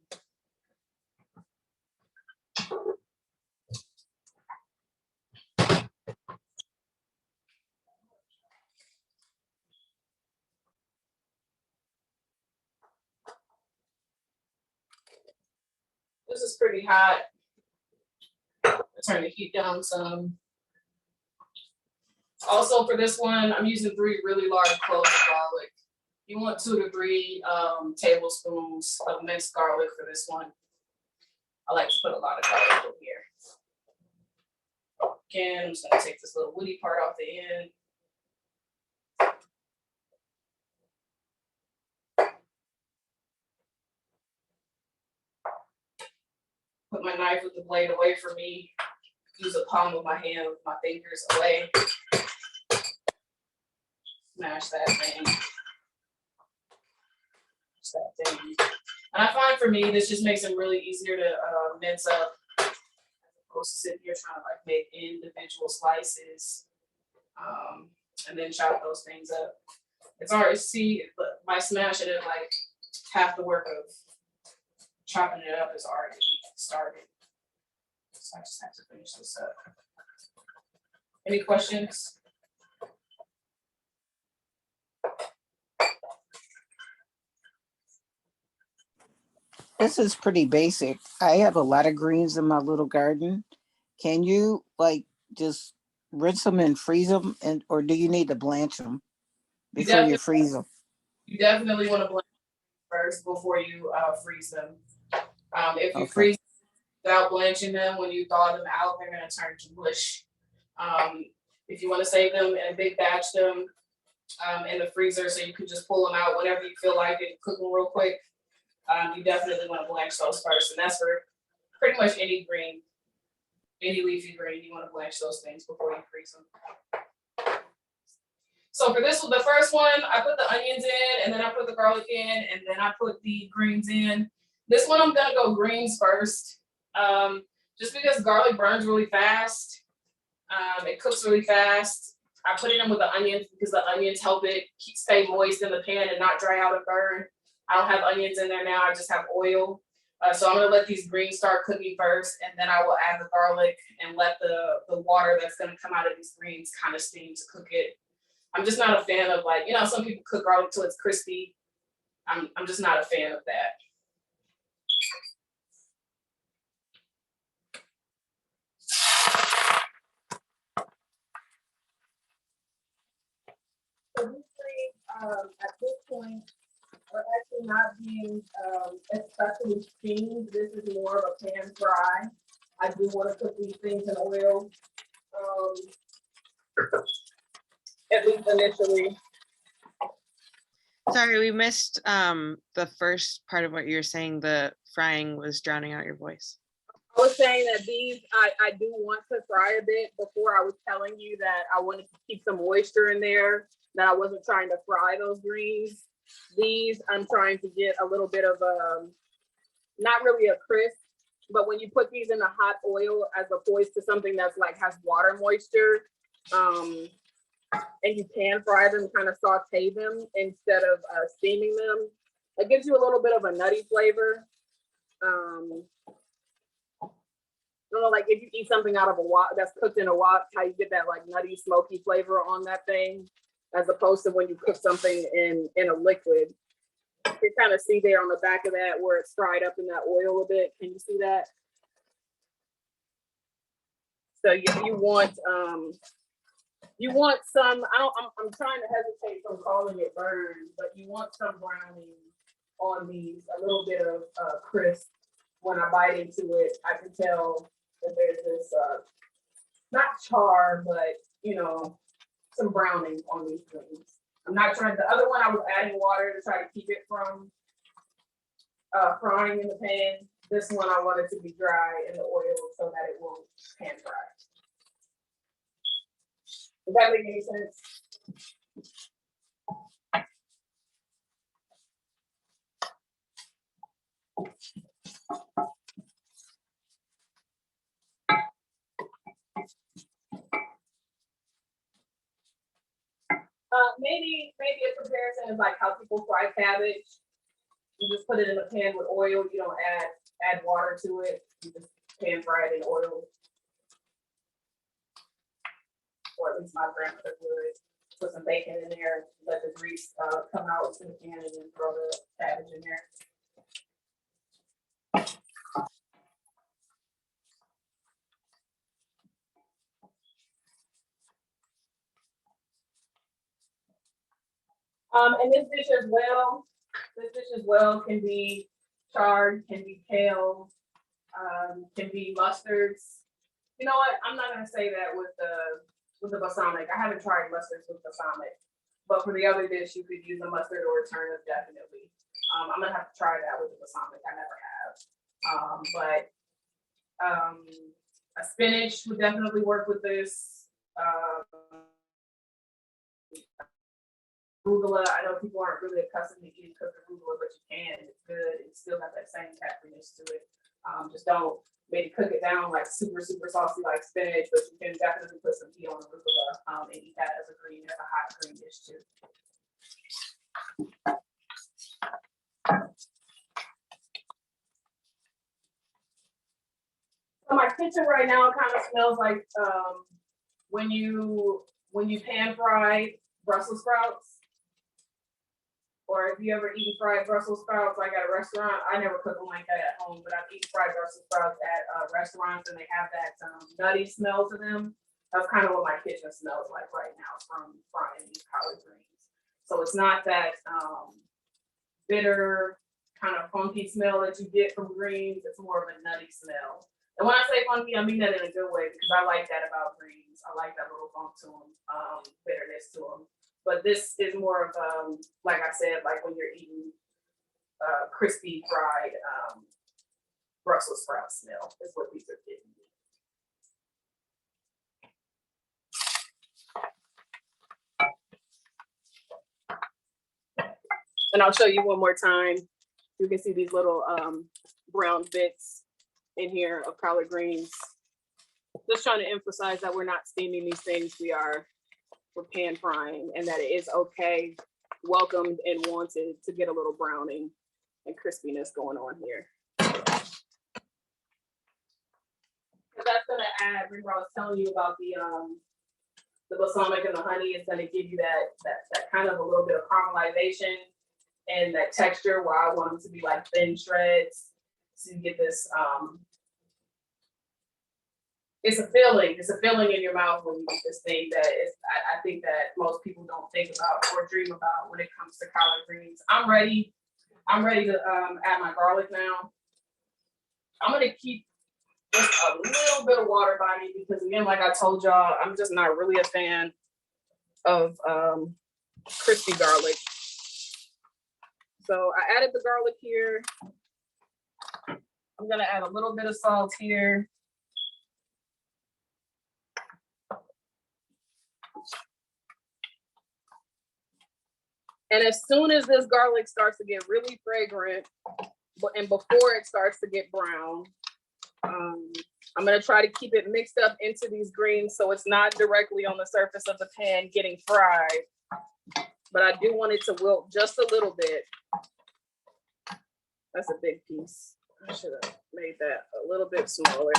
This is pretty hot. Turn the heat down some. Also for this one, I'm using 3 really large cloves of garlic. You want 2 to 3 tablespoons of minced garlic for this one. I like to put a lot of garlic in here. Again, I'm just gonna take this little woody part off the end. Put my knife with the blade away from me. Use the palm of my hand with my fingers away. Smash that thing. That thing. And I find for me, this just makes it really easier to mince up, as opposed to sitting here trying to like make individual slices, and then chop those things up. It's already, see, by smashing it, like half the work of chopping it up is already started. So I just have to finish this up. Any questions? This is pretty basic. I have a lot of greens in my little garden. Can you like just rinse them and freeze them, and or do you need to blanch them before you freeze them? You definitely want to blanch first before you freeze them. If you Okay. freeze without blanching them, when you thaw them out, they're going to turn to mush. If you want to save them and big batch them in the freezer so you can just pull them out whenever you feel like it, cook them real quick, you definitely want to blanch those first. And that's for pretty much any green, any leafy green, you want to blanch those things before you freeze them. So for this one, the first one, I put the onions in, and then I put the garlic in, and then I put the greens in. This one, I'm gonna go greens first, just because garlic burns really fast. It cooks really fast. I put it in with the onions because the onions help it stay moist in the pan and not dry out and burn. I don't have onions in there now, I just have oil. So I'm gonna let these greens start cooking first, and then I will add the garlic and let the water that's gonna come out of these greens kind of steam to cook it. I'm just not a fan of, like, you know, some people cook garlic till it's crispy. I'm just not a fan of that. So these greens, at this point, are actually not being especially steamed. This is more of a pan fry. I do want to cook these things in oil, at least initially. Sorry, we missed the first part of what you were saying. The frying was drowning out your voice. I was saying that these, I do want to fry a bit. Before I was telling you that I wanted to keep some moisture in there, that I wasn't trying to fry those greens. These, I'm trying to get a little bit of not really a crisp, but when you put these in the hot oil as opposed to something that's like has water moisture, and you pan fry them, kind of saute them instead of steaming them, it gives you a little bit of a nutty flavor. You know, like if you eat something out of a wok that's cooked in a wok, how you get that like nutty, smoky flavor on that thing, as opposed to when you cook something in a liquid. You kind of see there on the back of that where it's fried up in that oil a bit. Can you see that? So you want some. I'm trying to hesitate from calling it burn, but you want some browning on these, a little bit of crisp. When I bite into it, I can tell that there's this not char, but you know, some browning on these things. I'm not trying. The other one, I was adding water to try to keep it from frying in the pan. This one, I want it to be dry in the oil so that it won't pan fry. Does that make any sense? Maybe a comparison is like how people fry cabbage. You just put it in a pan with oil. You don't add water to it. You just pan fry it in oil. Or at least my grandmother would. Put some bacon in there, let the grease come out to the pan, and then throw the cabbage in there. And this dish as well can be chard, can be kale, can be mustards. You know what? I'm not gonna say that with the balsamic. I haven't tried mustards with balsamic, but for the other dish, you could use a mustard or a turnip definitely. I'm gonna have to try that with the balsamic. I never have. A spinach would definitely work with this. Arugula, I know people aren't really accustomed to eating cooked arugula, but you can. It's good. It's still got that same pepperiness to it. Just don't maybe cook it down like super, super saucy like spinach, but you can definitely put some heat on arugula and eat that as a green, as a hot green dish too. So my kitchen right now kind of smells like when you pan fry Brussels sprouts. Or if you ever eaten fried Brussels sprouts like at a restaurant, I never cook them like that at home, but I've eaten fried Brussels sprouts at restaurants and they have that nutty smell to them. That's kind of what my kitchen smells like right now from frying these collard greens. So it's not that bitter, kind of funky smell that you get from greens. It's more of a nutty smell. And when I say funky, I mean that in a good way because I like that about greens. I like that little funk to them, bitterness to them. But this is more of, like I said, like when you're eating crispy fried Brussels sprout smell is what these are giving me. And I'll show you one more time. You can see these little brown bits in here of collard greens. Just trying to emphasize that we're not steaming these things. We're pan frying, and that it is okay, welcomed and wanted to get a little browning and crispiness going on here. That's gonna add, remember I was telling you about the balsamic and the honey is gonna give you that kind of a little bit of caramelization and that texture where I want them to be like thin shreds. So you get this it's a feeling in your mouth when you eat this thing that is, I think that most people don't think about or dream about when it comes to collard greens. I'm ready to add my garlic now. I'm gonna keep just a little bit of water by me because again, like I told y'all, I'm just not really a fan of crispy garlic. So I added the garlic here. I'm gonna add a little bit of salt here. And as soon as this garlic starts to get really fragrant, and before it starts to get brown, I'm gonna try to keep it mixed up into these greens so it's not directly on the surface of the pan getting fried. But I do want it to wilt just a little bit. That's a big piece. I should have made that a little bit smaller.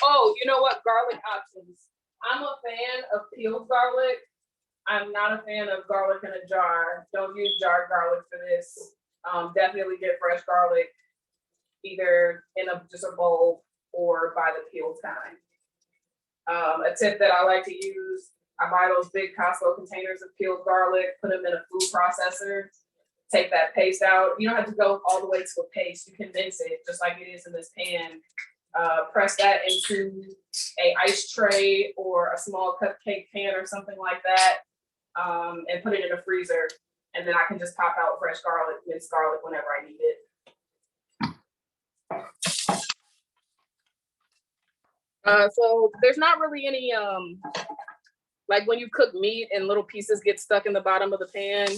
Oh, you know what? Garlic options. I'm a fan of peeled garlic. I'm not a fan of garlic in a jar. Don't use jarred garlic for this. Definitely get fresh garlic, either in just a bowl or by the peeled kind. A tip that I like to use, I buy those big Costco containers of peeled garlic, put them in a food processor, take that paste out. You don't have to go all the way to a paste. You condense it just like it is in this pan. Press that into a ice tray or a small cupcake pan or something like that, and put it in the freezer. And then I can just pop out fresh garlic, minced garlic whenever I need it. So there's not really any, like when you cook meat and little pieces get stuck in the bottom of the pan,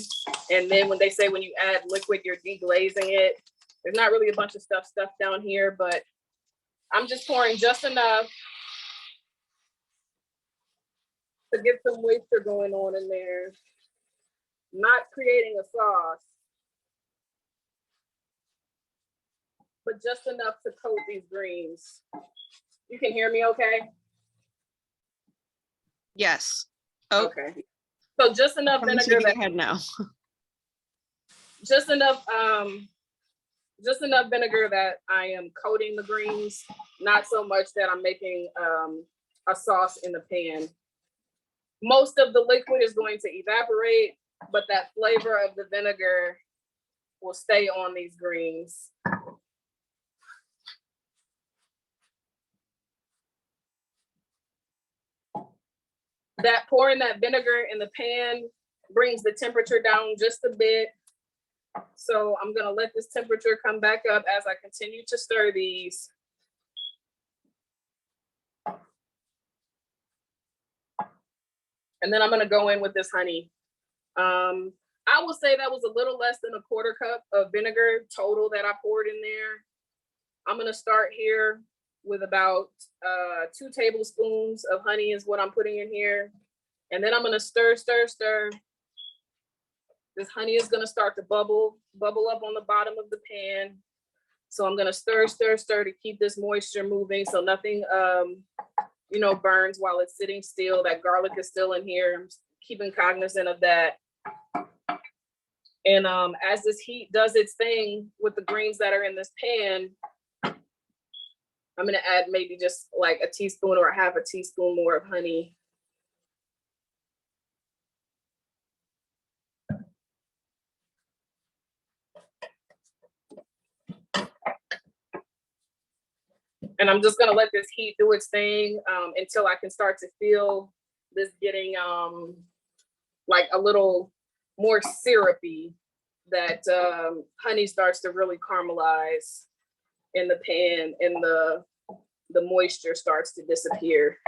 and then when they say when you add liquid, you're deglazing it. There's not really a bunch of stuff stuffed down here, but I'm just pouring just enough to get some moisture going on in there. Not creating a sauce, but just enough to coat these greens. You can hear me okay? Yes. Oh, Okay. So just enough vinegar that ahead now. just enough vinegar that I am coating the greens, not so much that I'm making a sauce in the pan. Most of the liquid is going to evaporate, but that flavor of the vinegar will stay on these greens. That pouring that vinegar in the pan brings the temperature down just a bit. So I'm gonna let this temperature come back up as I continue to stir these. And then I'm gonna go in with this honey. I would say that was a little less than a quarter cup of vinegar total that I poured in there. I'm gonna start here with about 2 tablespoons of honey is what I'm putting in here. And then I'm gonna stir, stir, stir. This honey is gonna start to bubble up on the bottom of the pan. So I'm gonna stir, stir, stir to keep this moisture moving so nothing burns while it's sitting still. That garlic is still in here. I'm keeping cognizant of that. And as this heat does its thing with the greens that are in this pan, I'm gonna add maybe just like a teaspoon or a half a teaspoon more of honey. And I'm just gonna let this heat do its thing until I can start to feel this getting like a little more syrupy, that honey starts to really caramelize in the pan and the moisture starts to disappear.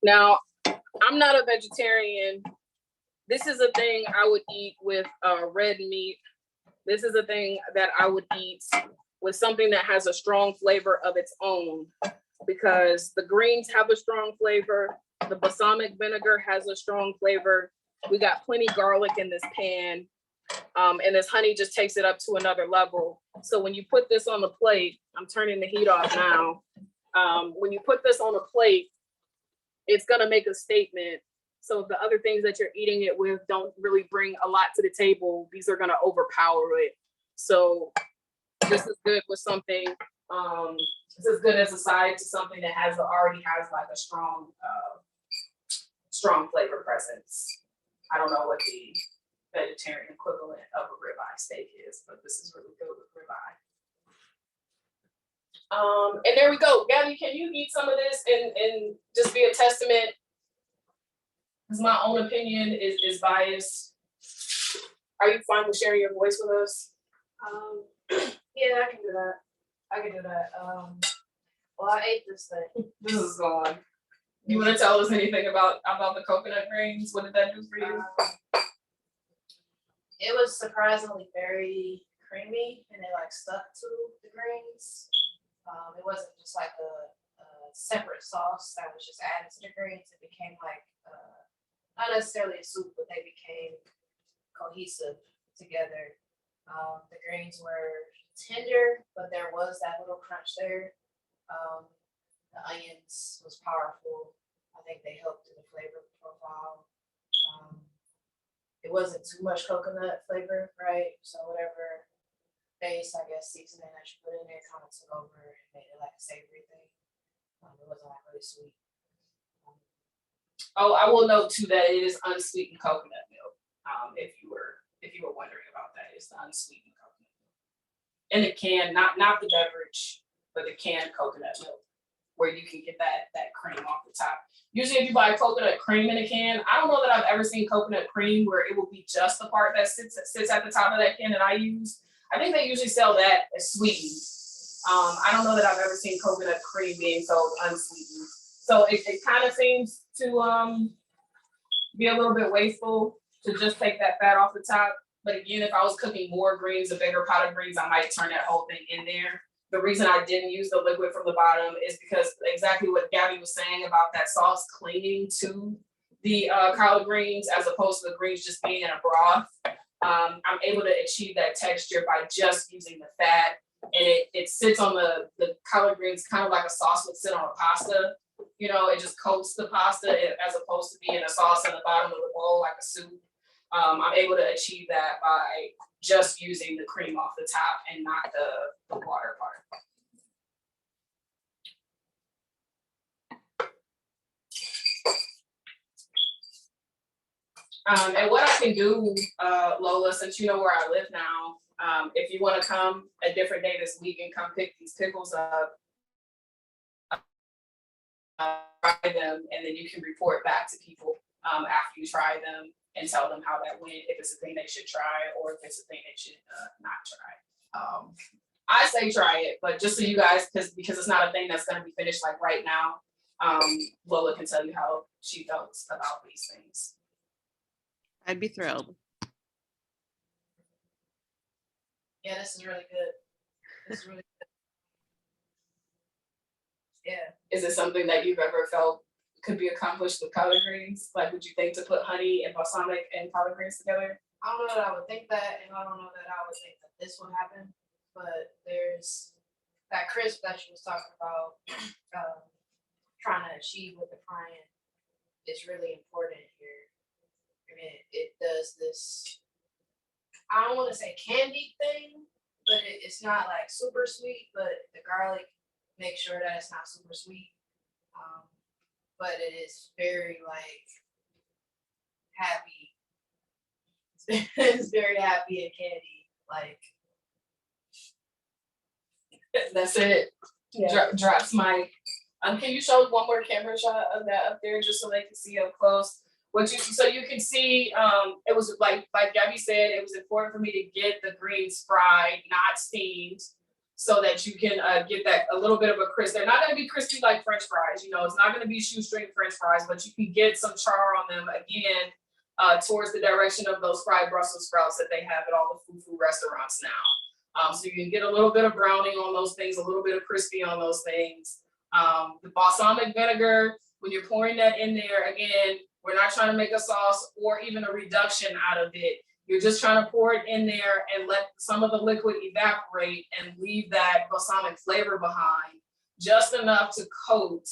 Now, I'm not a vegetarian. This is a thing I would eat with red meat. This is a thing that I would eat with something that has a strong flavor of its own, because the greens have a strong flavor. The balsamic vinegar has a strong flavor. We got plenty garlic in this pan. And this honey just takes it up to another level. So when you put this on the plate, I'm turning the heat off now. When you put this on a plate, it's gonna make a statement. So the other things that you're eating it with don't really bring a lot to the table. These are gonna overpower it. So this is good with something. This is good as a side to something that already has like a strong flavor presence. I don't know what the vegetarian equivalent of a ribeye steak is, but this is really good with ribeye. And there we go. Gabby, can you eat some of this and just be a testament? Because my own opinion is biased. Are you fine with sharing your voice with us? Yeah, I can do that. Well, I ate this thing. This is gone. You want to tell us anything about the coconut greens? What did that do for you? It was surprisingly very creamy, and it like stuck to the greens. It wasn't just like a separate sauce that was just added to the greens. It became like not necessarily a soup, but they became cohesive together. The greens were tender, but there was that little crunch there. The onions was powerful. I think they helped in the flavor profile. It wasn't too much coconut flavor, right? So whatever base, I guess, seasoning that you put in there kind of took over and made it like a savory thing. It wasn't like really sweet. Oh, I will note too that it is unsweetened coconut milk. If you were wondering about that, it's the unsweetened coconut milk. In the can, not the beverage, but the canned coconut milk, where you can get that cream off the top. Usually if you buy coconut cream in a can, I don't know that I've ever seen coconut cream where it will be just the part that sits at the top of that can that I use. I think they usually sell that as sweetened. I don't know that I've ever seen coconut cream being sold unsweetened. So it kind of seems to be a little bit wasteful to just take that fat off the top. But again, if I was cooking more greens, a bigger pot of greens, I might turn that whole thing in there. The reason I didn't use the liquid from the bottom is because exactly what Gabby was saying about that sauce clinging to the collard greens as opposed to the greens just being in a broth. I'm able to achieve that texture by just using the fat, and it sits on the collard greens kind of like a sauce would sit on a pasta. You know, it just coats the pasta as opposed to being a sauce in the bottom of the bowl like a soup. I'm able to achieve that by just using the cream off the top and not the water part. And what I can do, Lola, since you know where I live now, if you want to come a different day this week and come pick these pickles up, try them, and then you can report back to people after you try them. and tell them how that went, if it's a thing they should try or if it's a thing they should not try. I say try it, but just so you guys, because it's not a thing that's gonna be finished like right now, Lola can tell you how she felt about these things. I'd be thrilled. Yeah, this is really good. This is really good. Yeah. Is it something that you've ever felt could be accomplished with collard greens? Like, would you think to put honey and balsamic and collard greens together? I don't know that I would think that, and I don't know that I would think that this would happen, but there's that crisp that she was talking about, trying to achieve with the client is really important here. I mean, it does this, I don't want to say candy thing, but it's not like super sweet, but the garlic makes sure that it's not super sweet. But it is very like happy. It's very happy and candy. Like That's it. yeah. Drops mic. Can you show one more camera shot of that up there just so they can see up close? So you can see, it was like Gabby said, it was important for me to get the greens fried, not steamed, so that you can get that a little bit of a crisp. They're not going to be crispy like French fries, it's not going to be shoestring French fries, but you can get some char on them again towards the direction of those fried Brussels sprouts that they have at all the fufu restaurants now. So you can get a little bit of browning on those things, a little bit of crispy on those things. The balsamic vinegar, when you're pouring that in there, again, we're not trying to make a sauce or even a reduction out of it. You're just trying to pour it in there and let some of the liquid evaporate and leave that balsamic flavor behind, just enough to coat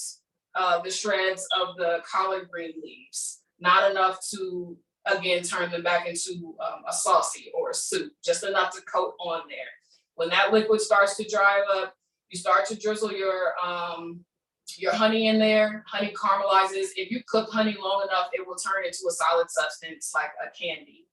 the shreds of the collard green leaves, not enough to, again, turn them back into a saucy or a soup, just enough to coat on there. When that liquid starts to dry up, you start to drizzle your honey in there. Honey caramelizes. If you cook honey long enough, it will turn into a solid substance like a candy,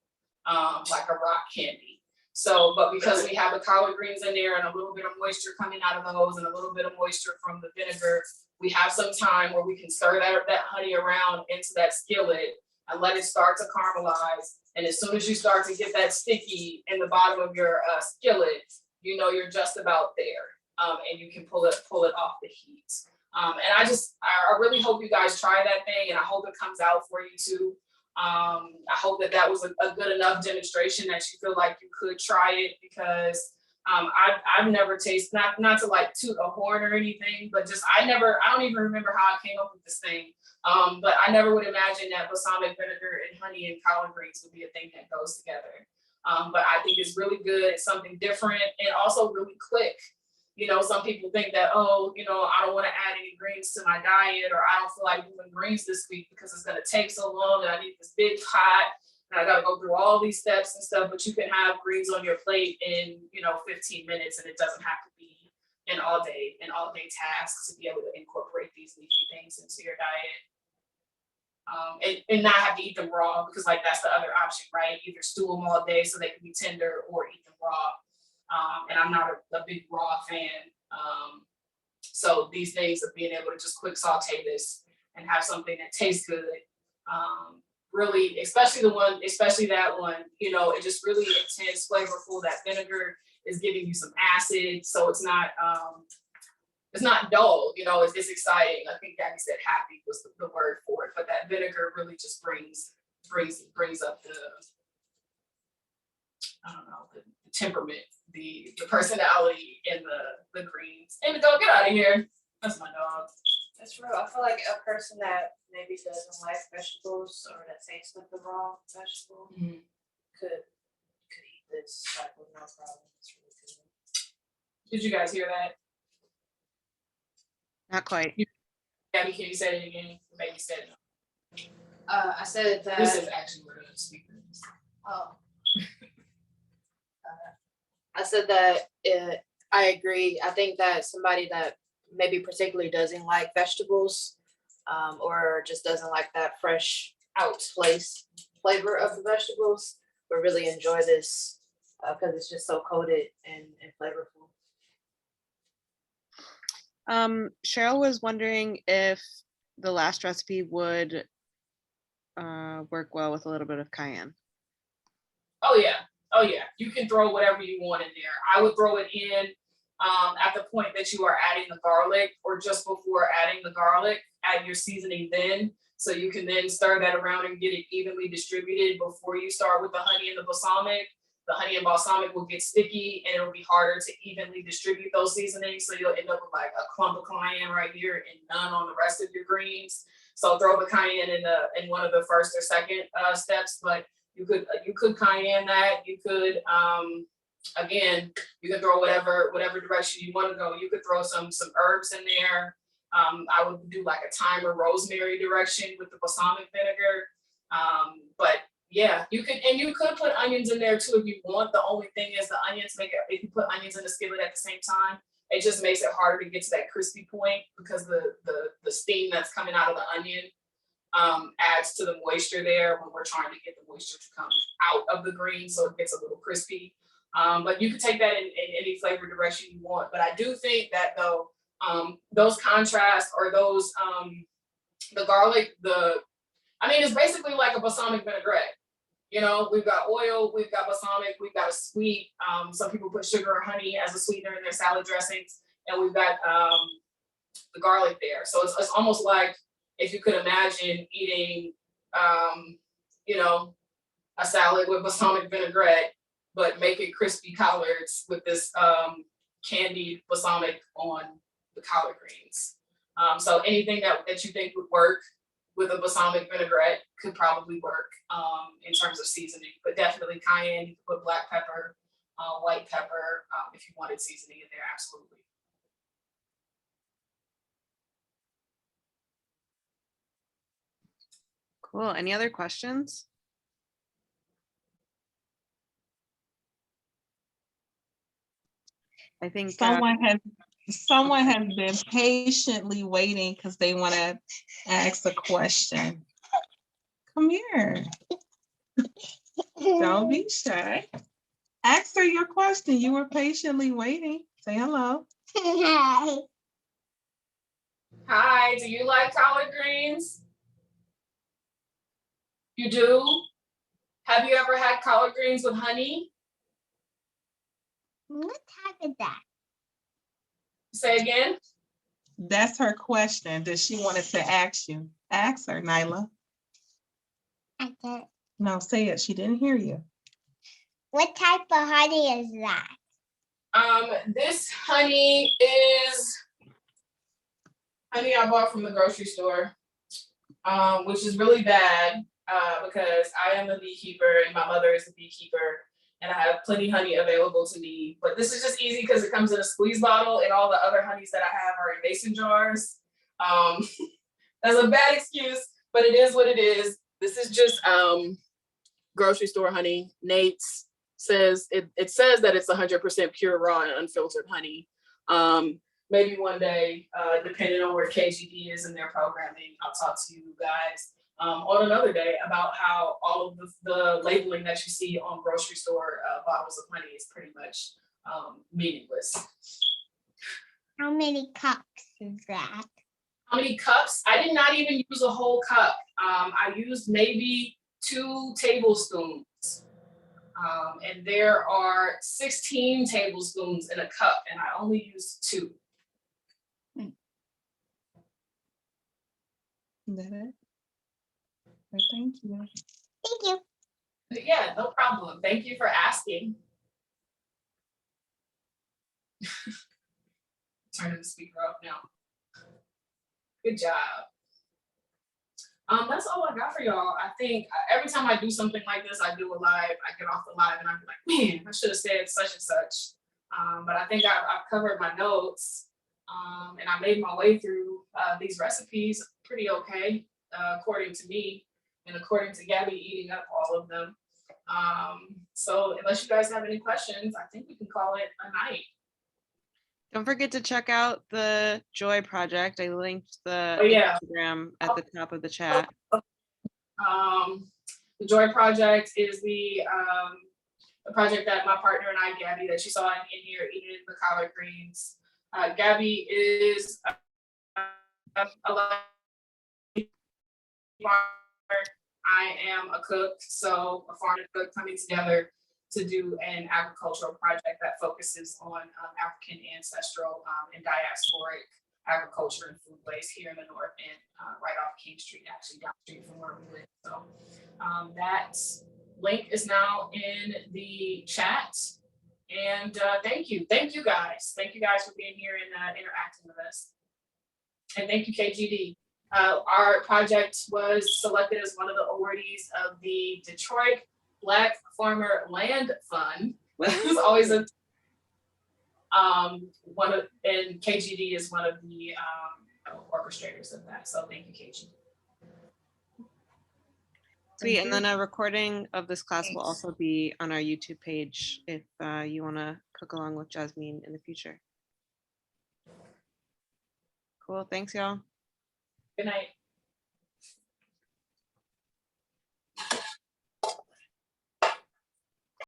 like a rock candy. So, but because we have the collard greens in there and a little bit of moisture coming out of those and a little bit of moisture from the vinegar, we have some time where we can stir that honey around into that skillet and let it start to caramelize. And as soon as you start to get that sticky in the bottom of your skillet, you're just about there, and you can pull it off the heat. And I really hope you guys try that thing, and I hope it comes out for you too. I hope that was a good enough demonstration that you feel like you could try it, because I've never tasted, not to like toot a horn or anything, but just I don't even remember how I came up with this thing. But I never would imagine that balsamic vinegar and honey and collard greens would be a thing that goes together. But I think it's really good. It's something different and also really quick. Some people think that, I don't want to add any greens to my diet, or I don't feel like doing greens this week because it's going to take so long and I need this big pot and I got to go through all these steps and stuff. But you can have greens on your plate in, 15 minutes, and it doesn't have to be an all day task to be able to incorporate these leafy things into your diet. And not have to eat them raw, because that's the other option, right? Either stew them all day so they can be tender, or eat them raw. And I'm not a big raw fan. So these days of being able to just quick saute this and have something that tastes good, really, especially that one, it just really intense, flavorful. That vinegar is giving you some acid, so it's not dull, it's exciting. I think Gabby said happy was the word for it, but that vinegar really just brings up the temperament, the personality in the greens. Indigo, get out of here. That's my dog. That's real. I feel like a person that maybe doesn't like vegetables, or that tastes like the raw vegetable, could eat this with no problem. It's really good. Did you guys hear that? Not quite. Gabby, can you say it again? Maybe said it. I said that. This is actually where the speaker is. Oh. I said that I agree. I think that somebody that maybe particularly doesn't like vegetables, or just doesn't like that fresh out place flavor of the vegetables, will really enjoy this, because it's just so coated and flavorful. Cheryl was wondering if the last recipe would work well with a little bit of cayenne. Oh yeah. You can throw whatever you want in there. I would throw it in at the point that you are adding the garlic, or just before adding the garlic, add your seasoning then. So you can then stir that around and get it evenly distributed before you start with the honey and the balsamic. The honey and balsamic will get sticky and it'll be harder to evenly distribute those seasonings. So you'll end up with like a clump of cayenne right here and none on the rest of your greens. So throw the cayenne in one of the first or second steps, but you could cayenne that. You could again, you can throw whatever direction you want to go. You could throw some herbs in there. I would do like a thyme or rosemary direction with the balsamic vinegar. But yeah, you could put onions in there too if you want. The only thing is the onions if you put onions in the skillet at the same time, it just makes it harder to get to that crispy point because the steam that's coming out of the onion adds to the moisture there when we're trying to get the moisture to come out of the green, so it gets a little crispy. But you can take that in any flavor direction you want. But I do think that though, those contrasts or those the garlic, it's basically like a balsamic vinaigrette. You know, we've got oil, we've got balsamic, we've got a sweet. Some people put sugar or honey as a sweetener in their salad dressings, and we've got the garlic there. So it's almost like if you could imagine eating, a salad with balsamic vinaigrette, but make it crispy collards with this candied balsamic on the collard greens. So anything that you think would work with a balsamic vinaigrette could probably work in terms of seasoning, but definitely cayenne. You could put black pepper, white pepper, if you wanted seasoning in there, absolutely. Cool. Any other questions? I think someone has been patiently waiting because they want to ask a question. Come here. Don't be shy. Ask her your question. You were patiently waiting. Say hello. Hi. Hi, do you like collard greens? You do? Have you ever had collard greens with honey? What type is that? Say again? That's her question that she wanted to ask you. Ask her, Nyla. I can't. No, say it. She didn't hear you. What type of honey is that? This honey is honey I bought from the grocery store, which is really bad because I am a beekeeper and my mother is a beekeeper and I have plenty of honey available to me. But this is just easy because it comes in a squeeze bottle and all the other honeys that I have are in mason jars. That's a bad excuse, but it is what it is. This is just grocery store honey. Nate's says it says that it's 100% pure, raw, and unfiltered honey. Maybe one day, depending on where KGD is in their programming, I'll talk to you guys on another day about how all of the labeling that you see on grocery store bottles of honey is pretty much meaningless. How many cups is that? How many cups? I did not even use a whole cup. I used maybe 2 tablespoons. And there are 16 tablespoons in a cup, and I only used 2. Is that it? Well, thank you. Thank you. But yeah, no problem. Thank you for asking. Turning the speaker up now. Good job. That's all I got for y'all. I think every time I do something like this, I do a live, I get off the live and I'm like, man, I should have said such and such. But I think I've covered my notes and I made my way through these recipes pretty okay, according to me and according to Gabby eating up all of them. So unless you guys have any questions, I think we can call it a night. Don't forget to check out the Joy Project. I linked the Instagram at the top of the chat. The Joy Project is the project that my partner and I, Gabby, that you saw in here eating the collard greens. Gabby is a I am a cook, so a farm and cook coming together to do an agricultural project that focuses on African ancestral and diasporic agriculture and foodways here in the North End, right off King Street, actually down the street from where we live. So that link is now in the chat. And thank you guys. Thank you guys for being here and interacting with us. And thank you, KGD. Our project was selected as one of the awardees of the Detroit Black Farmer Land Fund. This is always a and KGD is one of the orchestrators of that. So thank you, KGD. Sweet, and then a recording of this class will also be on our YouTube page if you want to cook along with Josmine in the future. Cool, thanks y'all. Good night.